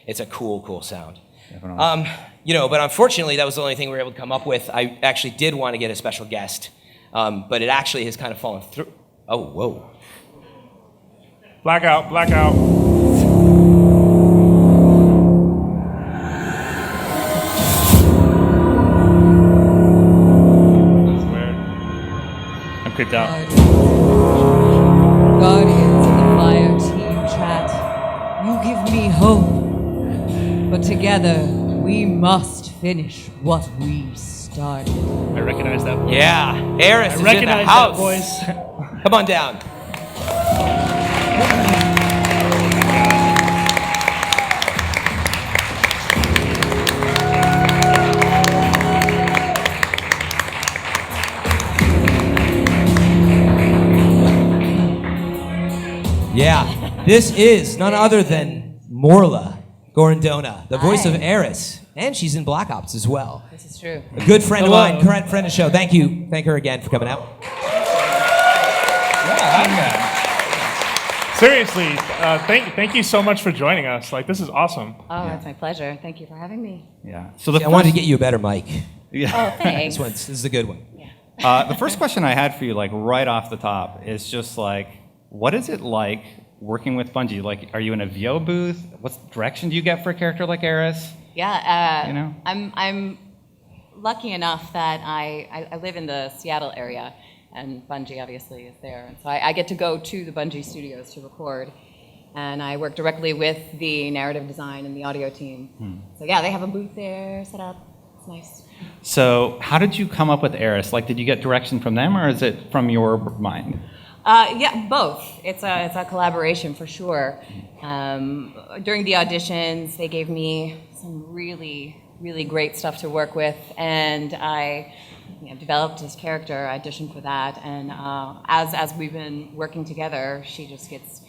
it's a cool sound. But unfortunately, that was the only thing we were able to come up with. I actually did want to get a special guest, but it actually has kind of fallen through. Oh, whoa. Blackout. That's weird. I'm creeped out. Guardians of the Fireteam chat, you give me hope. But together, we must finish what we started. I recognize that voice. Yeah, Eris is in the house. Voice. Come on down. Yeah, this is none other than Morla Gorrondona, the voice of Eris, and she's in Black Ops as well. This is true. A good friend of mine, current friend of the show. Thank you. Thank her again for coming out. Seriously, thank you so much for joining us. Like, this is awesome. Oh, it's my pleasure. Thank you for having me. Yeah. So I wanted to get you a better mic. Yeah. Oh, thanks. This is a good one. The first question I had for you, like right off the top, is just like, what is it like working with Bungie? Like, are you in a VO booth? What direction do you get for a character like Eris? Yeah, I'm lucky enough that I live in the Seattle area, and Bungie obviously is there, and so I get to go to the Bungie studios to record, and I work directly with the narrative design and the audio team. So yeah, they have a booth there set up. It's nice. So how did you come up with Eris? Like, did you get direction from them, or is it from your mind? Yeah, both. It's a collaboration for sure. During the auditions, they gave me some really, really great stuff to work with, and I developed this character, auditioned for that, and as we've been working together, she just gets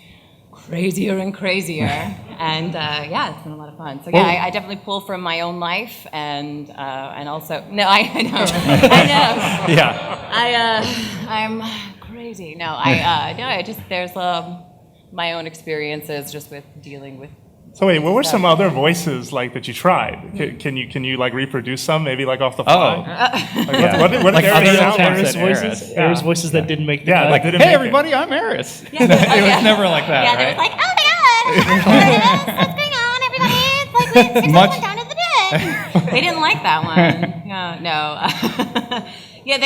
crazier and crazier, and it's been a lot of fun. So yeah, I definitely pull from my own life, and also no, I know, I'm crazy. No, I just there's my own experiences just with dealing with. So wait, what were some other voices like that you tried? Can you like reproduce some, maybe like off the fly? What did like Eris sound like? Eris voices? Yeah. Eris voices that didn't make the cut. Like, hey everybody, I'm Eris. Yeah, it was never like that, yeah, right? It was like, oh my god, what's going on, everybody? It's like we're going down to the bed. They didn't like that one. No. Yeah,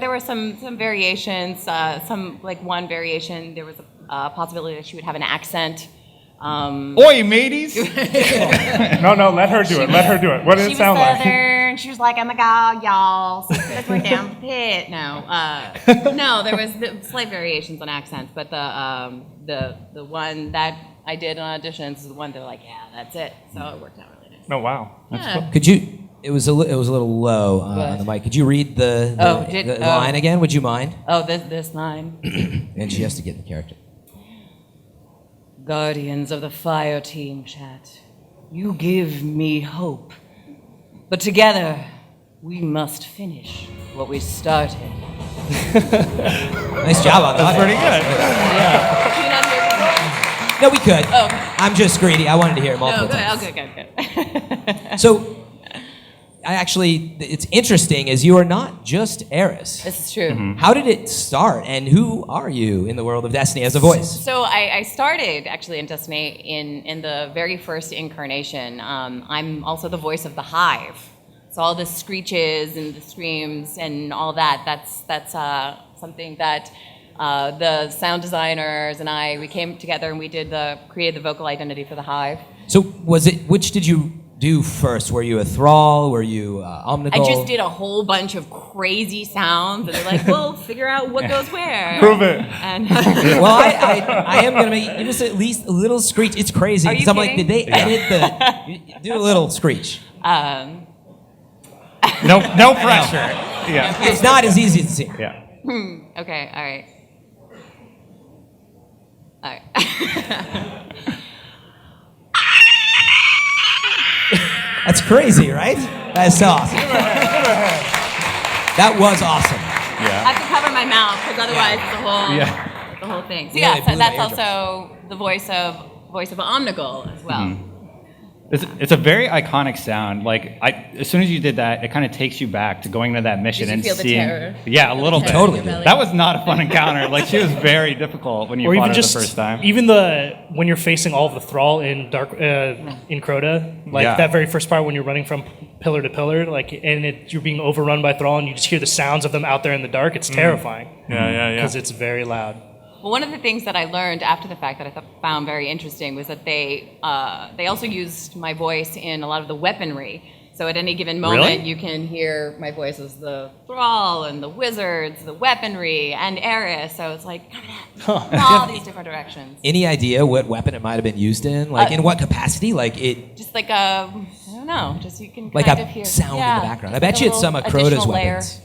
there were some variations. One variation, there was a possibility that she would have an accent. Oi, mateys! No, let her do it. Let her do it. What did it sound like? She was Southern. She was like, oh my god, y'all, let's go down the pit. No, there was slight variations on accents, but the one that I did on auditions is the one they're like, yeah, that's it. So it worked out really nice. Oh wow, that's cool. Could you? It was a little low on the mic. Could you read the line again? Would you mind? Oh, this line. And she has to get the character. Guardians of the Fireteam chat, You give me hope. But together, we must finish what we started. Nice job on that. That's pretty good. Can you not hear me? No, we could. Oh, okay. I'm just greedy. I wanted to hear it multiple Oh, good. times. Oh, good. So, it's interesting is you are not just Eris. This is true. How did it start, and who are you in the world of Destiny as a voice? So I started actually in Destiny in the very first incarnation. I'm also the voice of the Hive. So all the screeches and the screams and all that, that's something that the sound designers and we came together and we created the vocal identity for the Hive. So which did you do first? Were you a Thrall? Were you Omnigul? I just did a whole bunch of crazy sounds, and they're like, "Well, figure out what goes where." Prove it. And Well, I am gonna make you just at least a little screech. It's crazy. Are you 'Cause I'm like, kidding? did they edit do a little screech? No pressure. Yeah. It's not as easy as it seems. Yeah. Okay, all right. All right. That's crazy, right? That's so awesome. That was awesome. I have to cover my mouth because otherwise the whole thing. So Yeah, so that's also the voice of Omnigul as well. It's a very iconic sound. Like as soon as you did that, it kind of takes you back to going to that mission Did you and feel the seeing. terror? Yeah, a little bit. Totally. That was not a fun encounter. Like she was very difficult when you Or fought even her just the first time. even when you're facing all of the thrall in in Crota, like Yeah. that very first part when you're running from pillar to pillar, you're being overrun by thrall and you just hear the sounds of them out there in the dark. It's terrifying. Yeah. Because it's very loud. Well, one of the things that I learned after the fact that I found very interesting was that they also used my voice in a lot of the weaponry. So at any given moment, Really? you can hear my voice as the Thrall and the Wizards, the weaponry, and Eris. So it's like in all these different directions. Any idea what weapon it might have been used in? Like in what capacity? Like it. Just like I don't know, just you can Like kind a of hear sound in the background. I just bet a you it's some of little Crota's additional layer, weapons.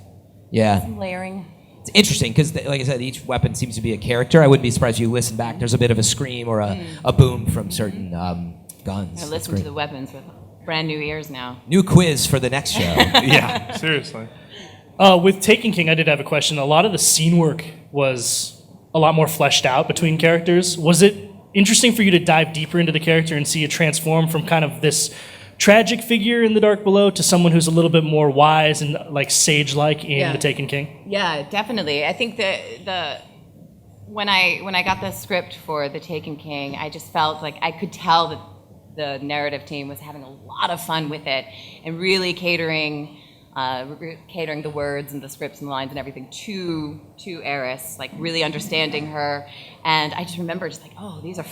Yeah. some layering. It's interesting because, like I said, each weapon seems to be a character. I wouldn't be surprised if you listen back. There's a bit of a scream or a boom from certain guns. I listen to the weapons with brand new ears now. New quiz for the next show. Yeah, seriously. With Taken King, I did have a question. A lot of the scene work was a lot more fleshed out between characters. Was it interesting for you to dive deeper into the character and see it transform from kind of this tragic figure in the Dark Below to someone who's a little bit more wise and like sage-like in the Taken King? Yeah, definitely. I think when I got the script for The Taken King, I just felt like I could tell that the narrative team was having a lot of fun with it and really catering the words and the scripts and the lines and everything to Eris, like really understanding her. And I just remember just like, oh, these are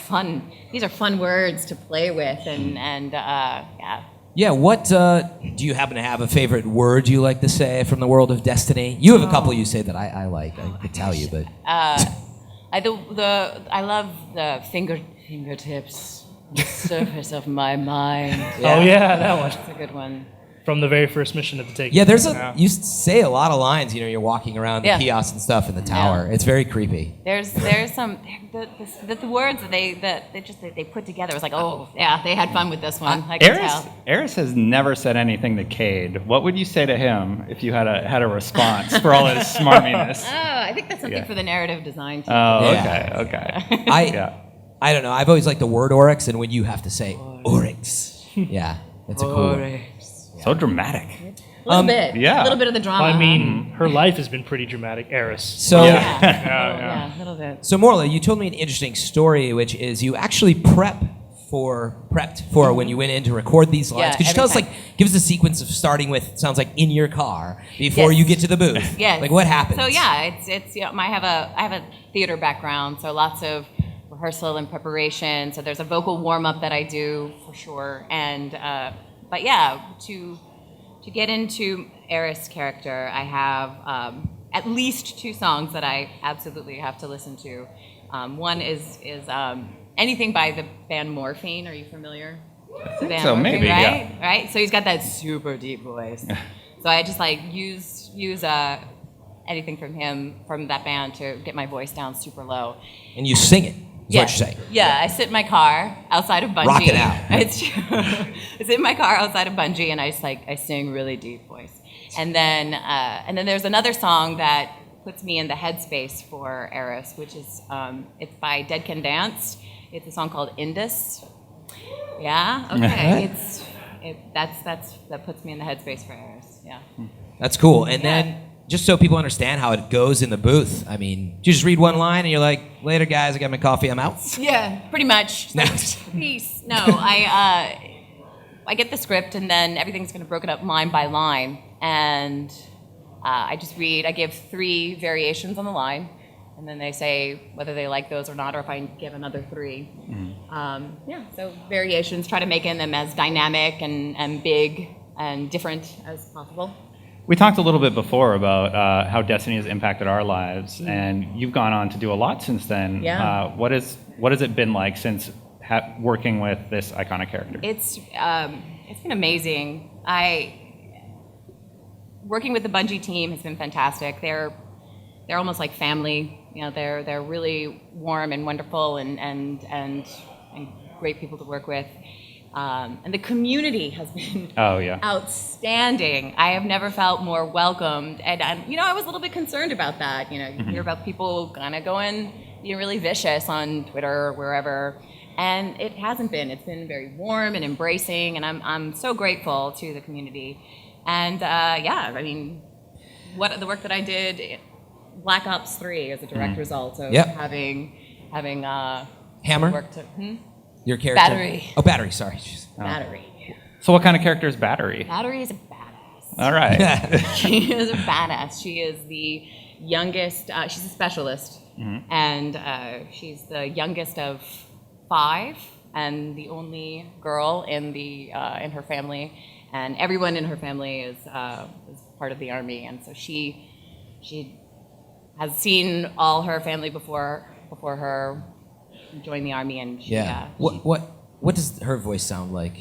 fun words to play with and yeah. Yeah, what do you happen to have a favorite word you like to say from the world of Destiny? You have a couple you say that I like. I could tell you, but I love the fingertips, the surface of my mind. Oh yeah, that one. That's a good one. From the very first mission of the Taken. yeah, there's you say a lot of lines. You know, you're walking around the Yeah. kiosks and stuff in the tower. It's very creepy. There's some the words that they put together. It was like, oh yeah, they had fun with this one. I can tell. Eris has never said anything to Cade. What would you say to him if you had a response for all his smarminess? Oh, I think that's something for the narrative design team. Oh, Yeah. okay. I don't know. I've always liked the word oryx, and when you have to say oryx, yeah, that's a cool one. So dramatic. A little bit. yeah. A little bit of the drama. I mean, her life has been pretty dramatic, Eris. So, yeah, a little bit. So Morla, you told me an interesting story, which is you actually prepped for when you went in to record these lines. Yeah, Could you tell us, every like, give us a sequence of starting with, sounds like in your car before you get to the booth. Yes. Like, what happens? So yeah, it's I have a theater background, so lots of rehearsal and preparation. So there's a vocal warm up that I do for sure, and but yeah, to get into Eris' character, I have at least 2 songs that I absolutely have to listen to. One is anything by the band Morphine. Are you familiar? I think so, maybe, right? yeah. Right? So he's got that super deep voice. So I just like use anything from him, from that band, to get my voice down super low. And you sing it. is what you're saying. Yeah, I sit in my car outside of Bungie. Rock it out. It's true. I sit in my car outside of Bungie, and I sing really deep voice. And then there's another song that puts me in the headspace for Eris, which is it's by Dead Can Dance. It's a song called Indus. Yeah. Okay. That puts me in the headspace for Eris. Yeah. That's cool. And then, just so people understand how it goes in the booth, I mean, you just read one line and you're like, later, guys, I got my coffee, I'm out? Yeah, pretty much. Peace. No, I get the script, and then everything's kind of broken up line by line. And I just read. I give 3 variations on the line, and then they say whether they like those or not, or if I give another 3. So variations, try to make them as dynamic and big and different as possible. We talked a little bit before about how Destiny has impacted our lives, and you've gone on to do a lot since then. Yeah. What has it been like since working with this iconic character? It's been amazing. Working with the Bungie team has been fantastic. They're almost like family. You know, they're really warm and wonderful and great people to work with. And the community has been outstanding. I have never felt more welcomed. And I was a little bit concerned about that. You hear about people kind of going really vicious on Twitter or wherever. And it hasn't been. It's been very warm and embracing. And I'm so grateful to the community. And the work that I did, Black Ops 3 is a direct result of having Hammer? worked to, Your character? Battery. Oh, Battery, sorry. Battery. So what kind of character is Battery? Battery is a badass. All right. She is a badass. She is the youngest, she's a specialist, and she's the youngest of 5 and the only girl in her family, and everyone in her family is part of the army, and so she has seen all her family before her join the army, and what does her voice sound like?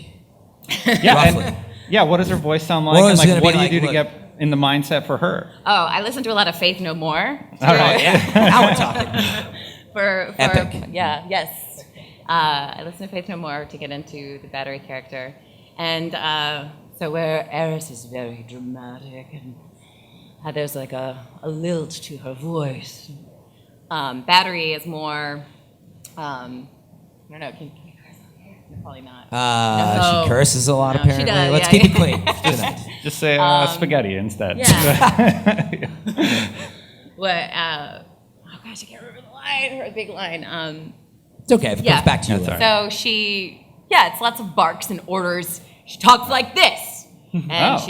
What does her voice sound like? What and do you do to get in the mindset for her? Oh, I listen to a lot of Faith No More. All right. Now we're talking. for Epic. Yes. I listen to Faith No More to get into the Battery character, and so where Eris is very dramatic and there's like a lilt to her voice. Battery is more. I don't know. Can you curse on here? Probably not. She curses a lot, apparently. She does, Let's keep it clean. Just say spaghetti instead. Yeah. What? Oh gosh, I can't remember the line. Her big line. It's okay. If it comes back to you later. So it's lots of barks and orders. She talks like this, and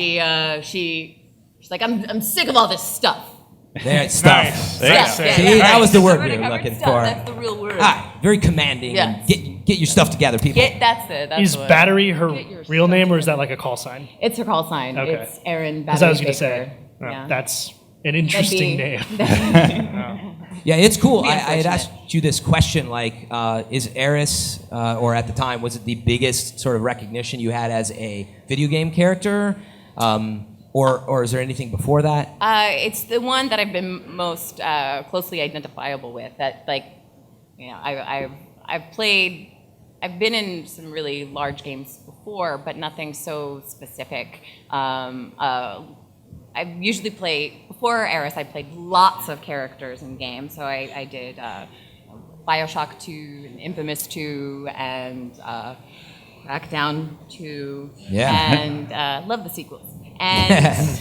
she's like, I'm sick of all this stuff. There, stuff. Nice. See, that was the word we were looking for. That's the real word. Very commanding. Yes. And get your stuff together, people. Is Battery her real name, or is that like a call sign? It's her call sign. Okay. It's Erin Battery. Because I was going to Baker. say, that's an interesting name. Yeah, it's cool. I had asked you this question, like, is Eris, or at the time, was it the biggest sort of recognition you had as a video game character? Or is there anything before that? It's the one that I've been most closely identifiable with. That, like, I've been in some really large games before, but nothing so specific. I usually before Eris, I played lots of characters in games. So I did Bioshock 2, and Infamous 2, and Crackdown 2, and love the sequels. And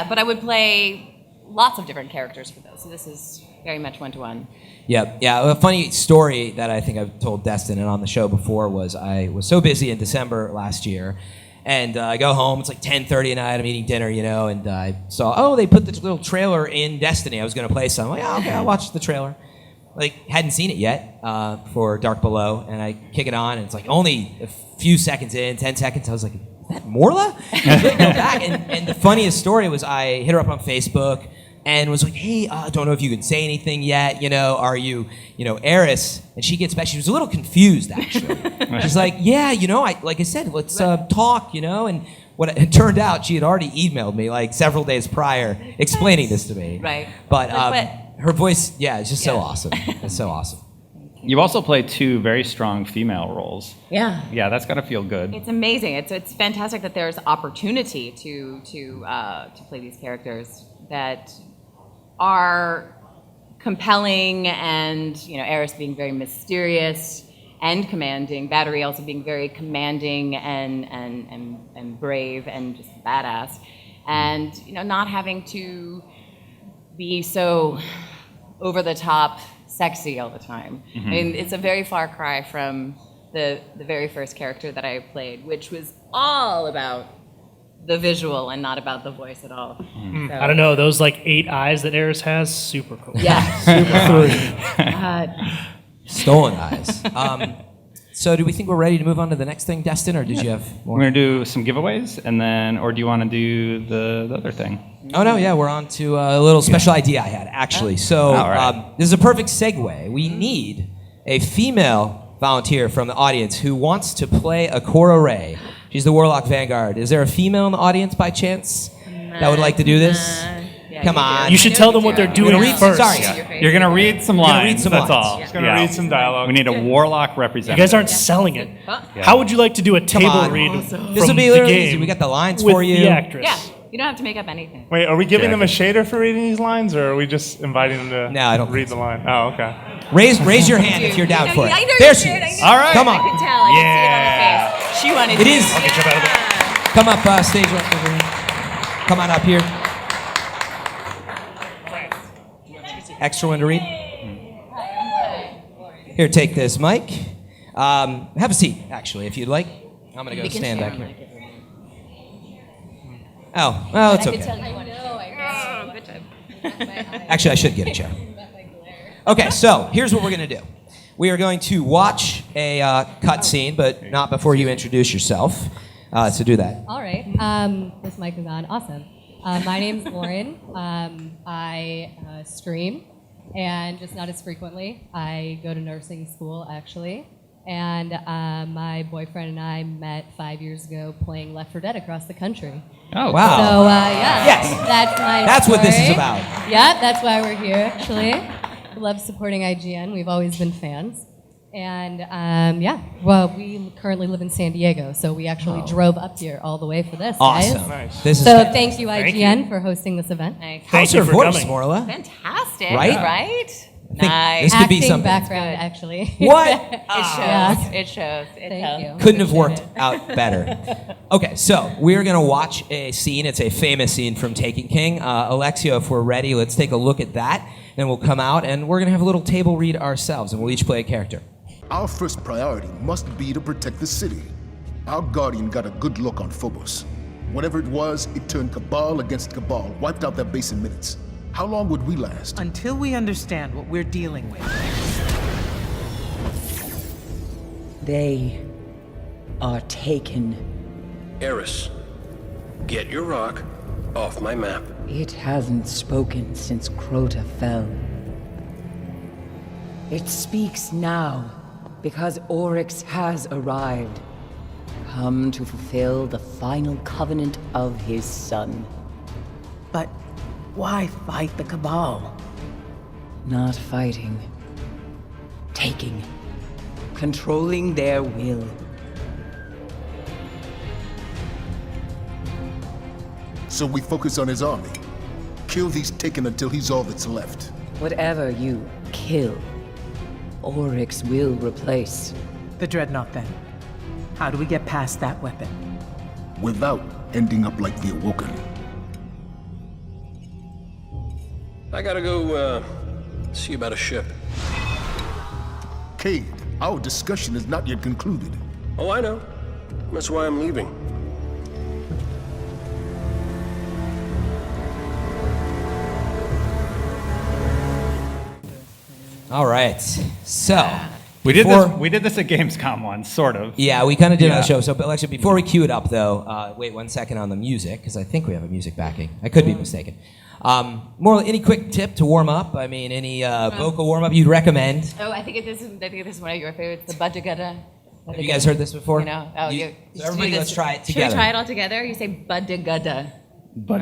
but I would play lots of different characters for those. So this is very much one-to-one. Yeah. A funny story that I think I've told Destin and on the show before was I was so busy in December last year, and I go home. It's like 10:30 at night. I'm eating dinner, and I saw they put this little trailer in Destiny. I was going to play some. I'm like, okay, I'll watch the trailer. Like, hadn't seen it yet for Dark Below, and I kick it on, and it's like only a few seconds in, 10 seconds. I was like, is that Morla? Go back, and the funniest story was I hit her up on Facebook and was like, hey, I don't know if you can say anything yet, are you, Eris? And she gets back, she was a little confused, actually. She's like, yeah, like I said, let's talk, and it turned out she had already emailed me like several days prior explaining this to me. Right. But her voice, it's just so awesome. It's so awesome. You also play 2 very strong female roles. Yeah. Yeah, that's got to feel good. It's amazing. It's fantastic that there's opportunity to play these characters that are compelling, and Eris being very mysterious and commanding, Battery also being very commanding and brave and just badass, and not having to be so over the top sexy all the time. I mean, it's a very far cry from the very first character that I played, which was all about the visual and not about the voice at all. So, I don't know, those like 8 eyes that Eris has, super cool. Yeah. Super Stolen eyes. So do we think we're ready to move on to the next thing, Destin, or did you have more? We're going to do some giveaways, and then, or do you want to do the other thing? Oh, no, yeah, we're on to a little special idea I had, actually. So this is a perfect segue. We need a female volunteer from the audience who wants to play a Cora Ray. She's the Warlock Vanguard. Is there a female in the audience by chance that would like to do this? Come on. You should tell them what they're doing first. Sorry. You're going to read some lines, that's all. Just gonna read some dialogue. We need a Warlock You representative. guys aren't selling it. How would you like to do a table on. read This from will be the literally game easy. We got the lines with for you. the actress? yeah, you don't have to make up anything. Wait, are we giving them a shader for reading these lines, or are we just inviting them to No, I don't read the line? Oh, okay. Raise your hand if you're down for it. I know There you she did, I is. knew All you right. did. Come on. I could tell. I could see it on the face. She wanted It to. is. Come up, stage left over here. Come on up here. Extra one to read. Here, take this, Mike. Have a seat, actually, if you'd like. I'm going to go stand back here. Oh, well, it's okay. Actually, I should get a chair. Okay, so here's what we're going to do. We are going to watch a cutscene, but not before you introduce yourself. So do that. All right. This mic is on. Awesome. My name's Lauren. I stream, and just not as frequently. I go to nursing school, actually. And my boyfriend and I met 5 years ago playing Left 4 Dead across the country. Oh, wow. So, yeah. Yes. That's what this is story. about. Yeah, that's why we're here, actually. We love supporting IGN. We've always been fans. And yeah, well, we currently live in San Diego, so we actually drove up here all the way for this, Awesome. guys. Nice. This is So fantastic. thank you, IGN, for hosting this event. How's you her for voice, coming. Morla? Fantastic, Right? right? think Nice. this could be Acting something. background, actually. What? It shows. Yeah. It shows. It Thank tells. you. Couldn't have worked out better. Okay, so we're going to watch a scene. It's a famous scene from Taken King. Alexio, if we're ready, let's take a look at that. Then we'll come out, and we're going to have a little table read ourselves, and we'll each play a character. Our first priority must be to protect the city. Our Guardian got a good look on Phobos. Whatever it was, it turned Cabal against Cabal, wiped out their base in minutes. How long would we last? Until we understand what we're dealing with. They are taken. Eris, get your rock off my map. It hasn't spoken since Crota fell. It speaks now, because Oryx has arrived, come to fulfill the final covenant of his son. But why fight the Cabal? Not fighting. Taking. Controlling their will. So we focus on his army. Kill these Taken until he's all that's left. Whatever you kill, Oryx will replace. The Dreadnought, then. How do we get past that weapon? Without ending up like the Awoken. I gotta go, see about a ship. Cade, our discussion is not yet concluded. Oh, I know. That's why I'm leaving. All right, so We did before- this at Gamescom once, sort of. Yeah, we kind of did on Yeah. the show. So, but actually, before we cue it up, though, wait 1 second on the music, because I think we have a music backing. I could be mistaken. Morla, any quick tip to warm up? I mean, any vocal warm up you'd recommend? Oh, I think this is one of your favorites, the Buddigutta. Have you guys heard this before? You know? Oh, You- you so everybody, let's try it Should together. we try it all together? You say Buddigutta. All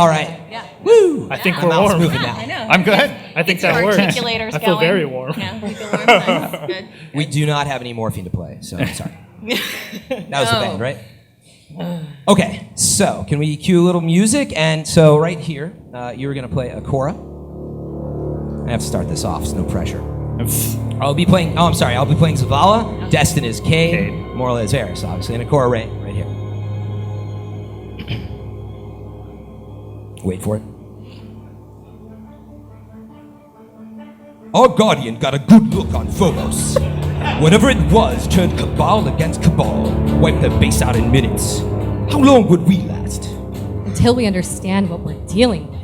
right. Yeah. Woo! I think My we're mouth's warm. moving now. I know. I'm good. I think Gets that your works. articulators I feel going. very warm. Yeah, you feel warm. Nice. Good. We do not have any morphine to play, so I'm sorry. That was the No. band, right? Okay, so can we cue a little music? And so right here, you're gonna play a Cora. I have to start this off, so no pressure. I'll be playing. Oh, I'm sorry. I'll be playing Zavala. Destin is Cade. Morla is Eris, obviously, and a Cora right here. Wait for it. Our Guardian got a good look on Phobos. Whatever it was turned Cabal against Cabal, wiped their base out in minutes. How long would we last? Until we understand what we're dealing with.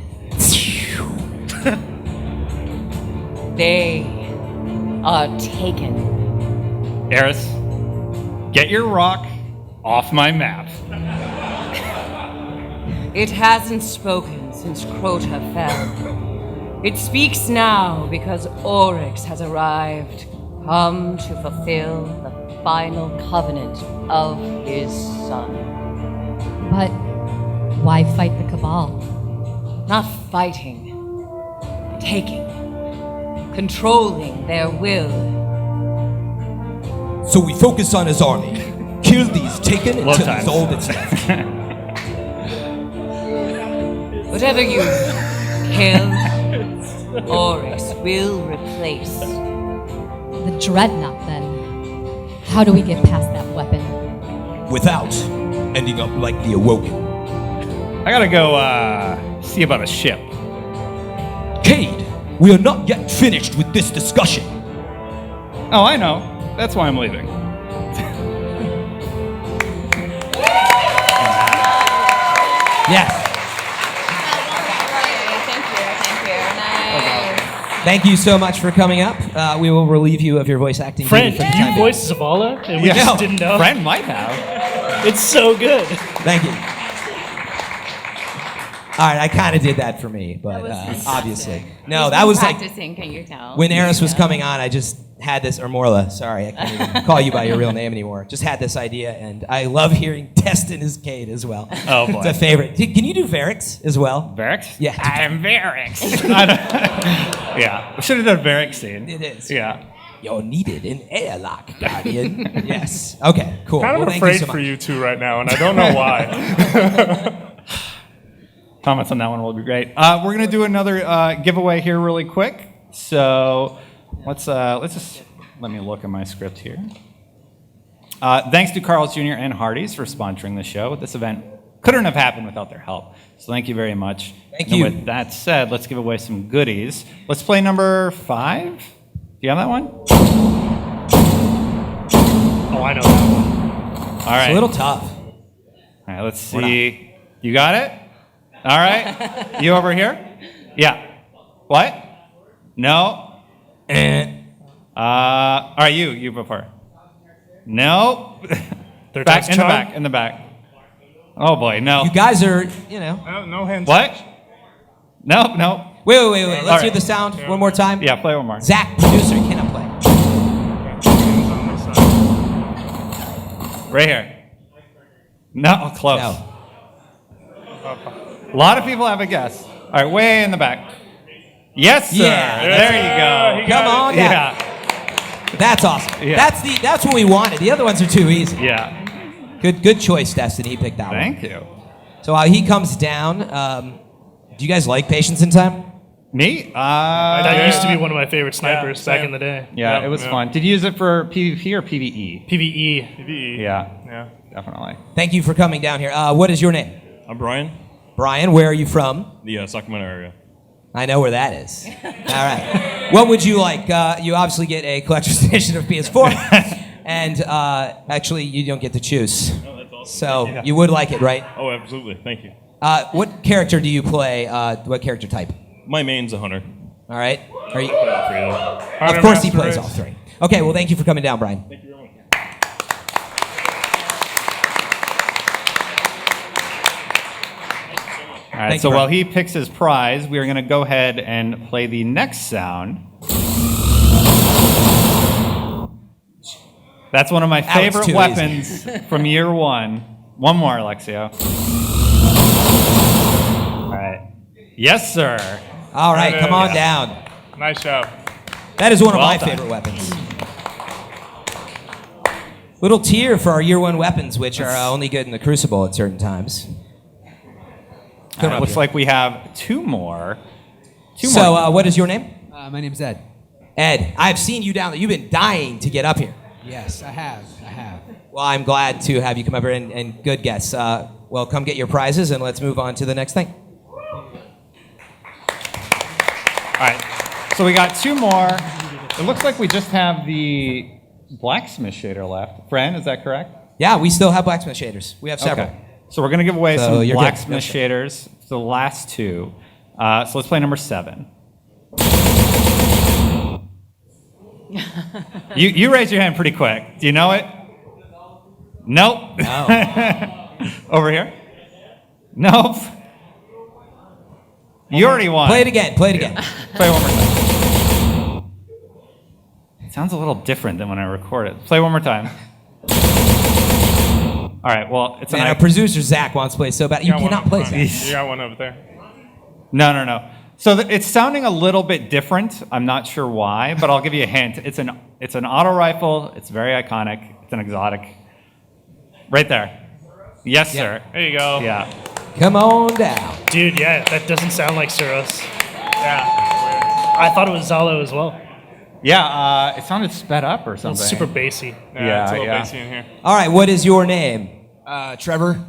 They are taken. Eris, get your rock off my map. It hasn't spoken since Crota fell. It speaks now because Oryx has arrived, come to fulfill the final covenant of his son. But why fight the Cabal? Not fighting, taking, controlling their will. So we focus on his army. Kill these taken Love until times. he's all that's left. Whatever you kill, Oryx will replace. The Dreadnought, then. How do we get past that weapon? Without ending up like the Awoken. I gotta go see about a ship. Cade, we are not yet finished with this discussion. Oh, I know. That's why I'm leaving. Yes. Thank you so much for coming up. We will relieve you of your voice acting. Friend, duty for the you time being. voiced Zavala, and we Yeah. just didn't know. Friend might have. It's so good. Thank you. All right, I kind of did that for me, but obviously. No, that was like practicing, can you tell? when Eris was coming on, I just had this, or Morla, sorry, I can't even call you by your real name anymore. Just had this idea, and I love hearing Destin is Cade as well. Oh, boy. It's a favorite. Can you do Varix as well? Varix? Yeah. I'm Varix. Yeah. We should have done Varix scene. It is. Yeah. You're needed in airlock, Guardian. Yes. Okay, cool. Kind of Well, thank afraid you so for much. you two right now, and I don't know why. Comments on that one will be great. We're gonna do another giveaway here really quick. So let's just let me look at my script here. Thanks to Carl's Jr. and Hardee's for sponsoring the show. This event couldn't have happened without their help. So thank you very much. Thank and you. With that said, let's give away some goodies. Let's play number 5. Do you have that one? Oh, I know that one. All right. It's a little tough. All right, let's see. You got it? All right. You over here? Yeah. What? No. All right, you before. No. Back in the back. Oh boy, no. You guys are, you know. No hands. What? No. Wait. Let's All hear right. the sound one more time. Yeah, play one more. Zach, producer, cannot play. Right here. No, close. No. A lot of people have a guess. All right, way in the back. Yes, sir. Yeah. There you go. Come on, guys. Yeah. That's awesome. Yeah. That's what we wanted. The other ones are too easy. Yeah. Good choice, Destin. He picked that one. Thank you. So while he comes down, do you guys like Patience in Time? Me? That used to be one of my favorite snipers back in the day. Yeah, it was fun. Did you use it for PvP or PvE? PvE. Yeah, definitely. Thank you for coming down here. What is your name? I'm Brian. Brian, where are you from? The Sacramento area. I know where that is. All right. What would you like? You obviously get a collector's edition of PS4. And actually, you don't get to choose. Oh, that's awesome. So Yeah. you would like it, right? Oh, absolutely. Thank you. What character do you play? What character type? My main's a hunter. All right. Are you? Hunter, Of course, he Master plays Race. all three. Okay. Well, thank you for coming down, Brian. Thank you very much. All right, Thanks, so Brian. while he picks his prize, we are going to go ahead and play the next sound. That's one of my That was favorite too weapons from year one. One more, Alexio. All right. Yes, sir. All right, come on down. Nice job. That is one of Well my done. favorite weapons. Little tier for our year one weapons, which are only good in the Crucible at certain times. Looks like we have two more. So, what is your name? My name's Ed. Ed, I've seen you down there. You've been dying to get up here. Yes, I have. Well, I'm glad to have you come over and good guess. Well, come get your prizes and let's move on to the next thing. All right. So we got two more. It looks like we just have the blacksmith shader left. Fran, is that correct? Yeah, we still have blacksmith shaders. We have several. Okay. So we're going to give away So some you're good. blacksmith Okay. shaders. The last two. So let's play number 7. You raised your hand pretty quick. Do you know it? Nope. No. Over here? Nope. You already won. Play it again. Play it again. Play it one more time. It sounds a little different than when I record it. Play one more time. All right. Well, it's Man, an our producer Zach wants to play so bad. You cannot play Zach. You got one over there. No. So it's sounding a little bit different. I'm not sure why, but I'll give you a hint. It's an auto rifle. It's very iconic. It's an exotic. Right there. Yes, sir. There you go. Yeah. Come on down. Dude, yeah, that doesn't sound like Suros. Yeah. I thought it was Zalo as well. Yeah, it sounded sped up or something. It's super bassy. Yeah, it's a little bassy in here. All right, what is your name? Trevor.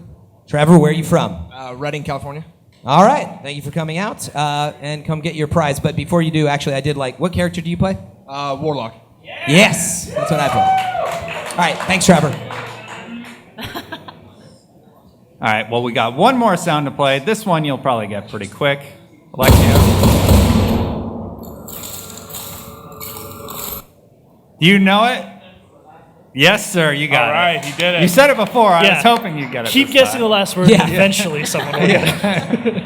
Trevor, where are you from? Redding, California. All right, thank you for coming out, and come get your prize. But before you do, actually, I did like, what character do you play? Warlock. Yes, that's what I play. All right, thanks, Trevor. All right, well, we got one more sound to play. This one you'll probably get pretty quick. Alexio. Do you know it? Yes, sir, you got it. All right, he did it. You said it before. I Yeah. was hoping you'd get it. Keep this guessing time. the last word. Yeah. Eventually, someone will get it.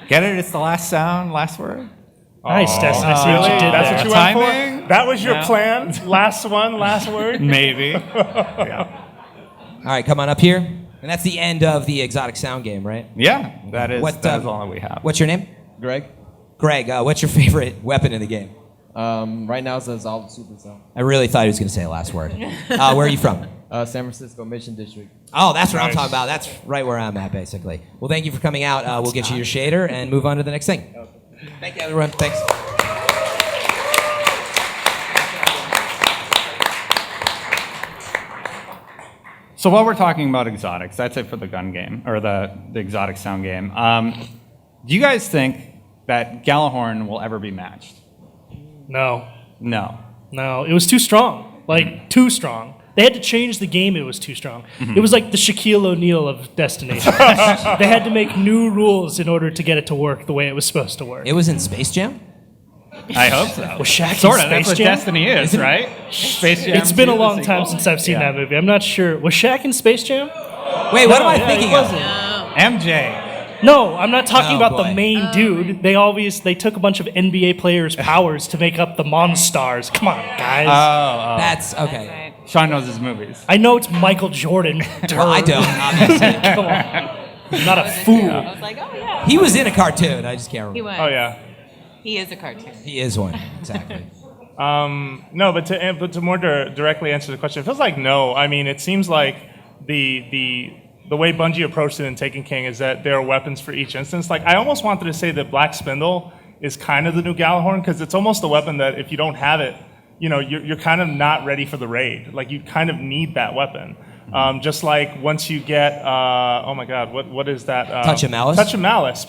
Get it? It's the last sound, last word? Nice, Destin. I see what you Really? did That's there. what you went Timing? for? That was your Yeah. plan? Last one, last word? Maybe. Yeah. All right, come on up here. And that's the end of the exotic sound game, right? Yeah, that is What, all that we have. What's your name? Greg. Greg, what's your favorite weapon in the game? Right now it's a Zolve Super Cell. I really thought he was going to say the last word. Where are you from? San Francisco Mission District. Oh, that's what I'm Nice. talking about. That's right where I'm at, basically. Well, thank you for coming out. We'll get you your shader and move on to the next thing. Thank you, everyone. Thanks. So while we're talking about exotics, that's it for the gun game, or the exotic sound game. Do you guys think that Gjallarhorn will ever be matched? No. No. No, it was too strong. Like, too strong. They had to change the game, it was too strong. It was like the Shaquille O'Neal of Destiny. They had to make new rules in order to get it to work the way it was supposed to work. It was in Space Jam? I hope so. Was Shaq in Sort of. That's Space what Jam? Destiny is, right? Space Jam. It's been a 2, the long time sequel. since I've seen Yeah. that movie. I'm not sure. Was Shaq in Space Jam? Wait, what am I Yeah, thinking he of? wasn't. MJ. No, I'm not talking Oh, about boy. the main dude. They took a bunch of NBA players' powers to make up the Monstars. Come on, guys. Oh. That's okay. Sean knows his movies. I know it's Michael Jordan. Well, I don't, obviously. Come on. I'm not a fool. I was like, oh yeah. He was in a cartoon. I just can't He remember. was. Oh, yeah. He is a cartoon. He is one. Exactly. No, but to more directly answer the question, it feels like no. I mean, it seems like the way Bungie approached it in Taken King is that there are weapons for each instance. Like, I almost wanted to say that Black Spindle is kind of the new Gjallarhorn, because it's almost a weapon that if you don't have it, you know, you're kind of not ready for the raid. Like, you kind of need that weapon. Just like once you get, oh my God, what is that? Touch of Malice? Touch of Malice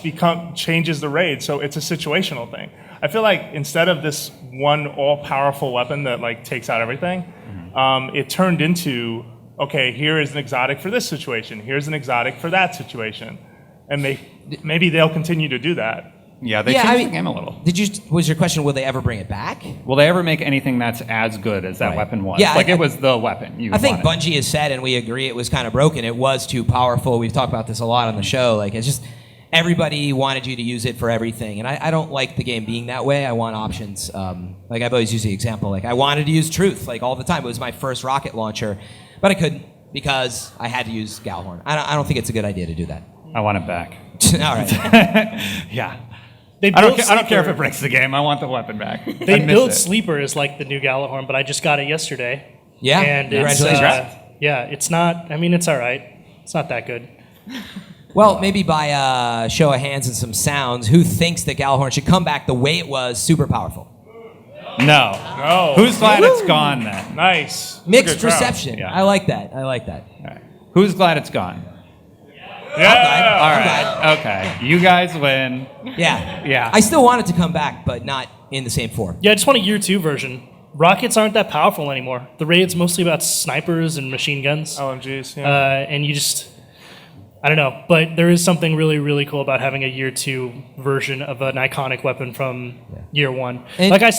changes the raid, so it's a situational thing. I feel like instead of this one all-powerful weapon that like takes out everything, it turned into, okay, here is an exotic for this situation, here's an exotic for that situation, and maybe they'll continue to do that. Yeah, they changed the game a little. Was your question, will they ever bring it back? Will they ever make anything that's as good as that weapon was? Yeah, it was the weapon. You I think wanted. Bungie has said, and we agree, it was kind of broken. It was too powerful. We've talked about this a lot on the show. Like, it's just, everybody wanted you to use it for everything. And I don't like the game being that way. I want options. Like I've always used the example, like I wanted to use Truth like all the time. It was my first rocket launcher, but I couldn't because I had to use Gjallarhorn. I don't think it's a good idea to do that. I want it back. All right. Yeah. I don't care if it breaks the game. I want the weapon back. They build Sleeper as like the new Gjallarhorn, but I just got it yesterday. Yeah? And Congratulations. it's not, I mean, it's all right. It's not that good. Well, maybe by a show of hands and some sounds, who thinks that Gjallarhorn should come back the way it was, super powerful? No. Who's glad it's gone then? Nice. Mixed reception. Yeah. I like that. All right. Who's glad it's gone? Yeah. All right. Okay. You guys win. Yeah. Yeah. I still want it to come back, but not in the same form. Yeah, I just want a year 2 version. Rockets aren't that powerful anymore. The raid's mostly about snipers and machine guns. LMGs, yeah. And you just, I don't know. But there is something really, really cool about having a year 2 version of an iconic weapon from year 1. And like I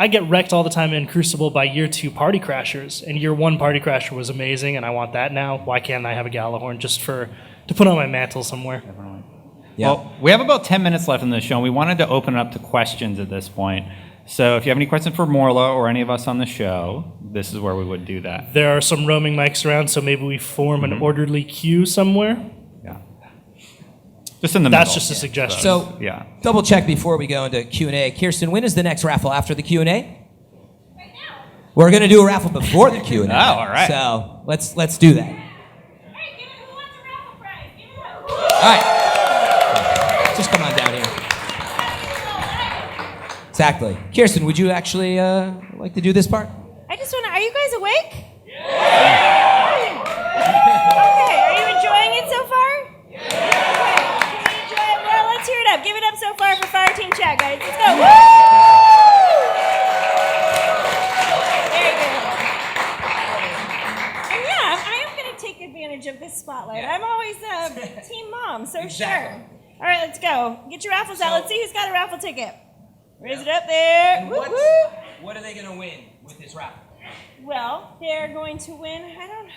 get wrecked all the time in Crucible by year 2 Party Crashers. And year 1 Party Crasher was amazing, and I want that now. Why can't I have a Gjallarhorn just to put on my mantle somewhere? Yeah. Well, we have about 10 minutes left in the show. We wanted to open it up to questions at this point. So if you have any questions for Morla or any of us on the show, this is where we would do that. There are some roaming mics around, so maybe we form an orderly queue somewhere. Yeah. Just in the middle. That's just a suggestion. So, double check before we go into Q&A. Kirsten, when is the next raffle after the Q&A? Right now. We're going to do a raffle before the Q&A. Oh, all right. So let's do that. All right. Just come on down here. Exactly. Kirsten, would you actually like to do this part? I just want to, are you guys awake? Yeah. Okay, are you enjoying it so far? Yeah. Okay, can we enjoy it? Well, let's hear it up. Give it up so far for Fireteam chat, guys. Let's go. Woo! Very good. And yeah, I am going to take advantage of this spotlight. I'm always team mom, so sure. All right, let's go. Get your raffles out. Let's see who's got a raffle ticket. Raise it up there. And Woo, woo. what are they going to win with this raffle? Well, they're going to win. I don't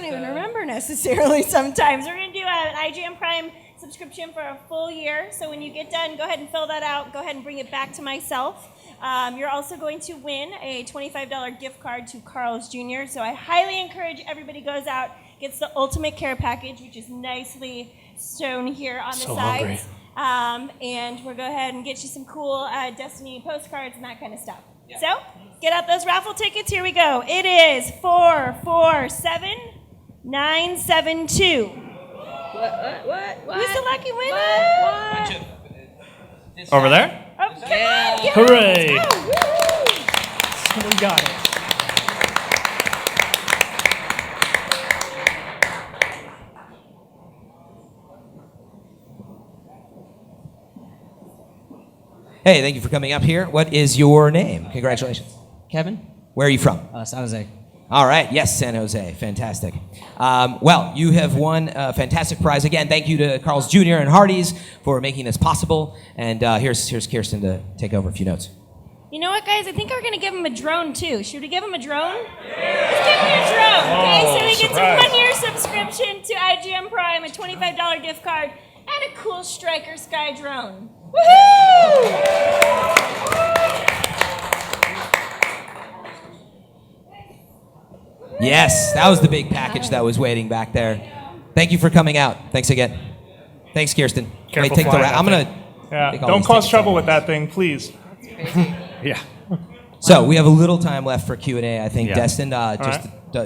even remember necessarily sometimes. We're going to do an IGN Prime subscription for a full year. So when you get done, go ahead and fill that out. Go ahead and bring it back to myself. You're also going to win a $25 gift card to Carl's Jr. So I highly encourage everybody goes out, gets the Ultimate Care Package, which is nicely shown here on the sides. And we'll go ahead and get you some cool Destiny postcards and that kind of stuff. Yeah. So, get out those raffle tickets. Here we go. It is 447972. What? Who's the lucky winner? Over there? Oh, come on, get it. Hooray. Let's go. Woo. We got it. Hey, thank you for coming up here. What is your name? Congratulations. Kevin? Where are you from? San Jose. All right. Yes, San Jose. Fantastic. Well, you have won a fantastic prize. Again, thank you to Carl's Jr. and Hardee's for making this possible. And here's Kirsten to take over a few notes. You know what, guys? I think we're going to give him a drone, too. Should we give him a drone? Let's give him a drone. Okay, so he gets a 1-year subscription to IGN Prime, a $25 gift card, and a cool Striker Sky drone. Woohoo! Yes, that was the big package that was waiting back there. Thank you for coming out. Thanks again. Thanks, Kirsten. Careful Take the flying I'm that gonna. thing. Yeah, don't cause trouble with that thing, please. Yeah. So we have a little time left for Q&A. I think, Yeah. Destin.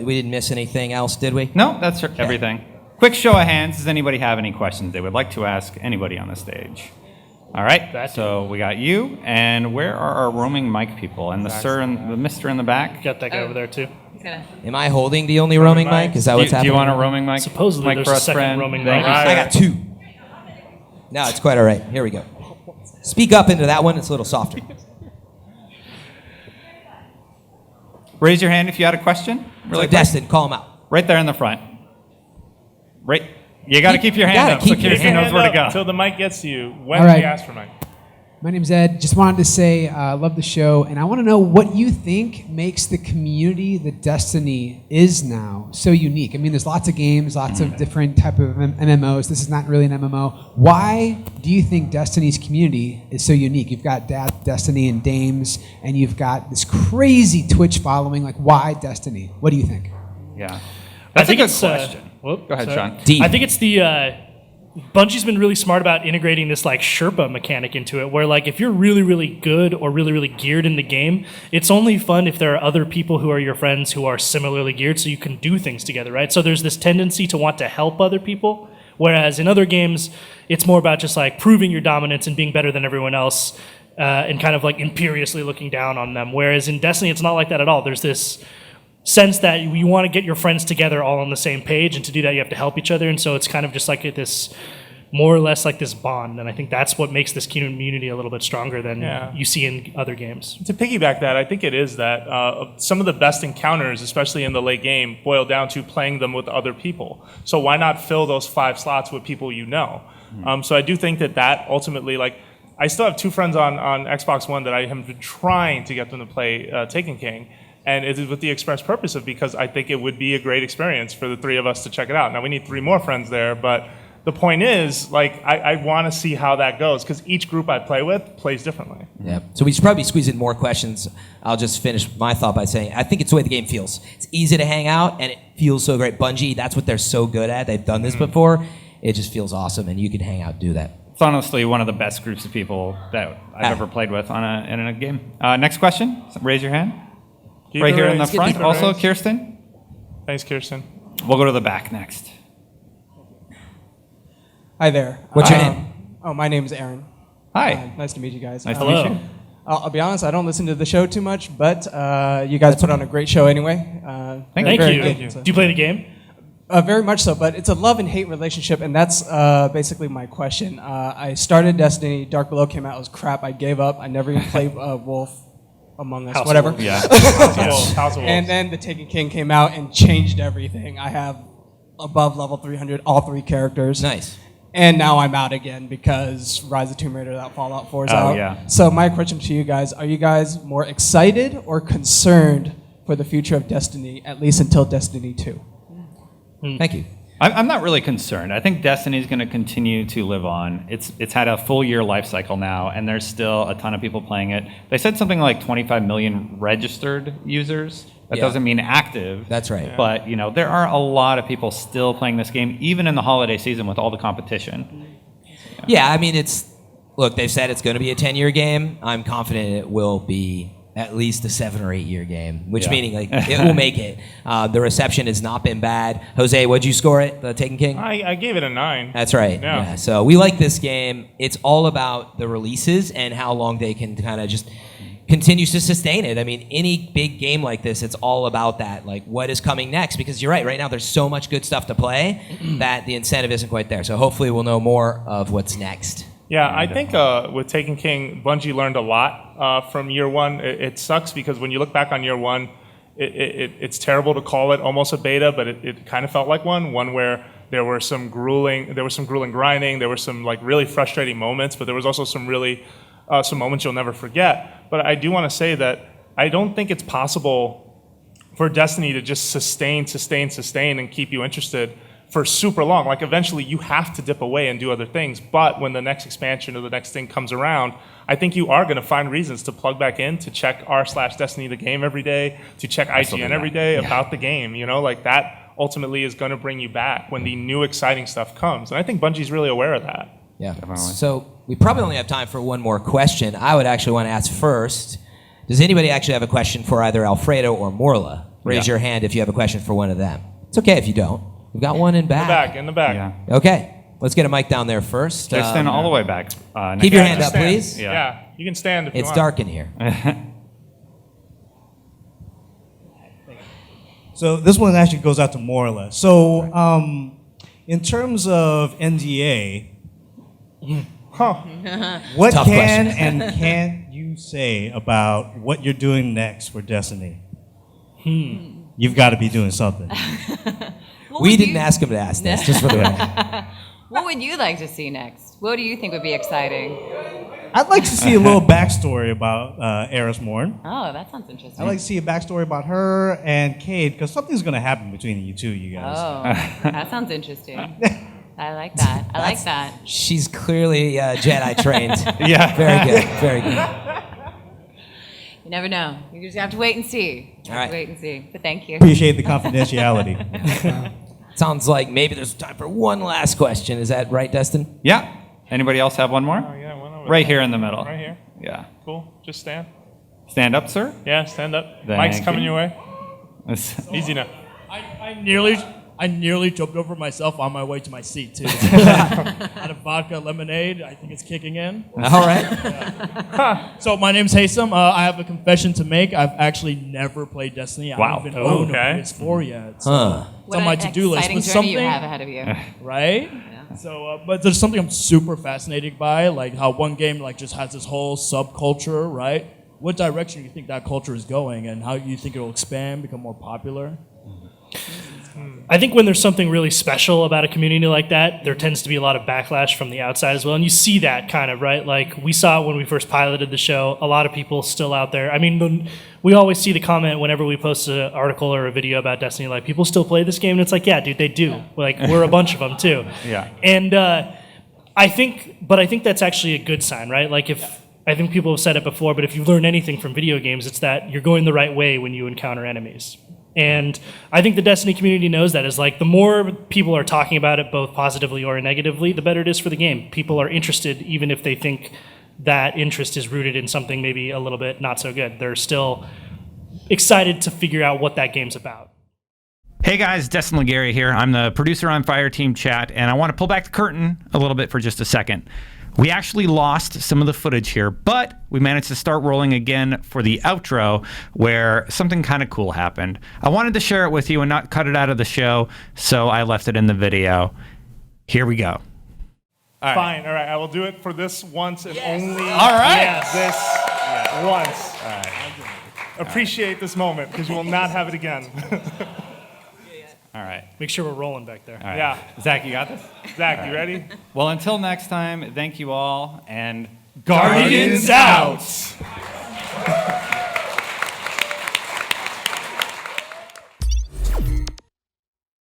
We didn't miss anything else, did we? No, that's everything. Quick show of hands. Does anybody have any questions they would like to ask anybody on the stage? All right. So we got you. And where are our roaming mic people? And the sir and the mister in the back? Got that guy over there, too. Am I holding the only roaming mic? Is that what's happening? Do you want a roaming mic? Supposedly mic there's for a us, second friend? roaming Thank mic. you, I got 2. No, it's quite all right. Here we go. Speak up into that one. It's a little softer. Raise your hand if you had a question. So Destin, call him out. Right there in the front. Right. You got to keep your hand up so Kirsten knows where to go. Until the mic gets to you. When All do right. you ask for mic? My name's Ed. Just wanted to say I love the show, and I want to know what you think makes the community that Destiny is now so unique. I mean, there's lots of games, lots of different type of MMOs. This is not really an MMO. Why do you think Destiny's community is so unique? You've got Destiny and Dames, and you've got this crazy Twitch following. Like, why Destiny? What do you think? Yeah. That's a good question. Go ahead, Sean. I think it's the Bungie's been really smart about integrating this like Sherpa mechanic into it, where like if you're really, really good or really, really geared in the game, it's only fun if there are other people who are your friends who are similarly geared, so you can do things together, right? So there's this tendency to want to help other people, whereas in other games, it's more about just like proving your dominance and being better than everyone else, and kind of like imperiously looking down on them. Whereas in Destiny, it's not like that at all. There's this sense that you want to get your friends together all on the same page, and to do that you have to help each other, and so it's kind of just like this more or less like this bond, and I think that's what makes this community a little bit stronger than you see in other games. To piggyback that, I think it is that some of the best encounters, especially in the late game, boil down to playing them with other people. So why not fill those 5 slots with people you know? So I do think that ultimately, like, I still have 2 friends on Xbox One that I have been trying to get them to play Taken King. And it is with the express purpose of, because I think it would be a great experience for the 3 of us to check it out. Now we need 3 more friends there, but the point is, like, I want to see how that goes, because each group I play with plays differently. Yeah. So we should probably squeeze in more questions. I'll just finish my thought by saying I think it's the way the game feels. It's easy to hang out, and it feels so great. Bungie, that's what they're so good at. They've done this before. It just feels awesome, and you can hang out and do that. It's honestly one of the best groups of people that I've ever played with in a game. Next question. Raise your hand. Right here in the front. Also, Kirsten. Thanks, Kirsten. We'll go to the back next. Hi there. What's your name? Oh, my name is Aaron. Hi. Nice to meet you guys. Nice to meet you. I'll be honest, I don't listen to the show too much, but you guys put on a great show anyway. Thank you. Do you play the game? Very much so, but it's a love and hate relationship, and that's basically my question. I started Destiny, Dark Below came out, it was crap, I gave up, I never even played Wolf Among Us, House whatever. of Wolves. Yeah. House of Wolves. And then the Taken King came out and changed everything. I have above level 300, all 3 characters. Nice. And now I'm out again because Rise of Tomb Raider, that Fallout 4 is out. Yeah. So my question to you guys, are you guys more excited or concerned for the future of Destiny, at least until Destiny 2? Thank you. I'm not really concerned. I think Destiny is going to continue to live on. It's had a full year life cycle now, and there's still a ton of people playing it. They said something like 25 million registered users. That doesn't mean active. That's right. But there are a lot of people still playing this game, even in the holiday season with all the competition. Yeah, I mean, look, they've said it's going to be a 10-year game. I'm confident it will be at least a 7 or 8 year game, which meaning like it will make it. The reception has not been bad. Jose, what'd you score it, the Taken King? I gave it a 9. That's right. Yeah. So we like this game. It's all about the releases and how long they can kind of just continues to sustain it. I mean, any big game like this, it's all about that. Like, what is coming next? Because you're right. Right now, there's so much good stuff to play that the incentive isn't quite there. So hopefully, we'll know more of what's next. Yeah, I think with Taken King, Bungie learned a lot from year one. It sucks because when you look back on year one, it's terrible to call it almost a beta, but it kind of felt like one where there was some grueling grinding, there were some like really frustrating moments, but there was also some moments you'll never forget. But I do want to say that I don't think it's possible for Destiny to just sustain and keep you interested for super long. Like eventually you have to dip away and do other things. But when the next expansion or the next thing comes around, I think you are going to find reasons to plug back in, to check r/Destiny the game every day, to check IGN every day about the game. Like that ultimately is going to bring you back when the new exciting stuff comes. And I think Bungie's really aware of that. Yeah. Definitely. So we probably only have time for one more question. I would actually want to ask first, does anybody actually have a question for either Alfredo or Morla? Raise your hand if you have a question for one of them. It's okay if you don't. We've got one in back. In the back. Yeah. Okay. Let's get a mic down there first. They stand all the way back. Keep your hand up, please. Yeah. You can stand if you want. It's dark in here. So this one actually goes out to Morla. So in terms of NDA, what Tough can question. and can't you say about what you're doing next for Destiny? You've got to be doing something. We didn't ask him to ask this, just for the record. What would you like to see next? What do you think would be exciting? I'd like to see a little backstory about Eris Morn. Oh, that sounds interesting. I'd like to see a backstory about her and Cade, because something's going to happen between you two, you guys. Oh, that sounds interesting. I like that. I like that. She's clearly Jedi trained. Yeah. Very good. Very good. You never know. You just have to wait and see. All right. Wait and see. But thank you. Appreciate the confidentiality. Sounds like maybe there's time for one last question. Is that right, Dustin? Yeah. Anybody else have one more? Oh, yeah, one over Right there. here in the middle. Right here. Yeah. Cool. Just stand. Stand up, sir. Yeah, stand up. Thank Mike's coming you. your way. Easy now. I nearly jumped over myself on my way to my seat too. Out of vodka lemonade, I think it's kicking in. All right. Yeah. So my name's Hasem. I have a confession to make. I've actually never played Destiny. I Wow. don't even own Okay. a PS4 yet. So it's What on my an to-do list. exciting But journey something you have ahead of you. right? So, but there's something I'm super fascinated by, like how one game like just has this whole subculture, right? What direction do you think that culture is going, and how you think it will expand, become more popular? I think when there's something really special about a community like that, there tends to be a lot of backlash from the outside as well. And you see that kind of, right? Like we saw it when we first piloted the show. A lot of people still out there. I mean, we always see the comment whenever we post an article or a video about Destiny, like, people still play this game? And it's like, yeah, dude, they do. Like, we're a bunch of them too. Yeah. And I think that's actually a good sign, right? Like I think people have said it before, but if you learn anything from video games, it's that you're going the right way when you encounter enemies. And I think the Destiny community knows that. Is like the more people are talking about it, both positively or negatively, the better it is for the game. People are interested, even if they think that interest is rooted in something maybe a little bit not so good. They're still excited to figure out what that game's about. Hey guys, Destin Legary here. I'm the producer on Fireteam Chat, and I want to pull back the curtain a little bit for just a second. We actually lost some of the footage here, but we managed to start rolling again for the outro, where something kind of cool happened. I wanted to share it with you and not cut it out of the show, so I left it in the video. Here we go. All right. Fine. All right. I will do it for this once and only. All right. This once. All right. Appreciate this moment because you will not have it again. All right. Make sure we're rolling back there. All right. Yeah. Zach, you got this? Zach, All you right. ready? Well, until next time, thank you all, and Guardians out!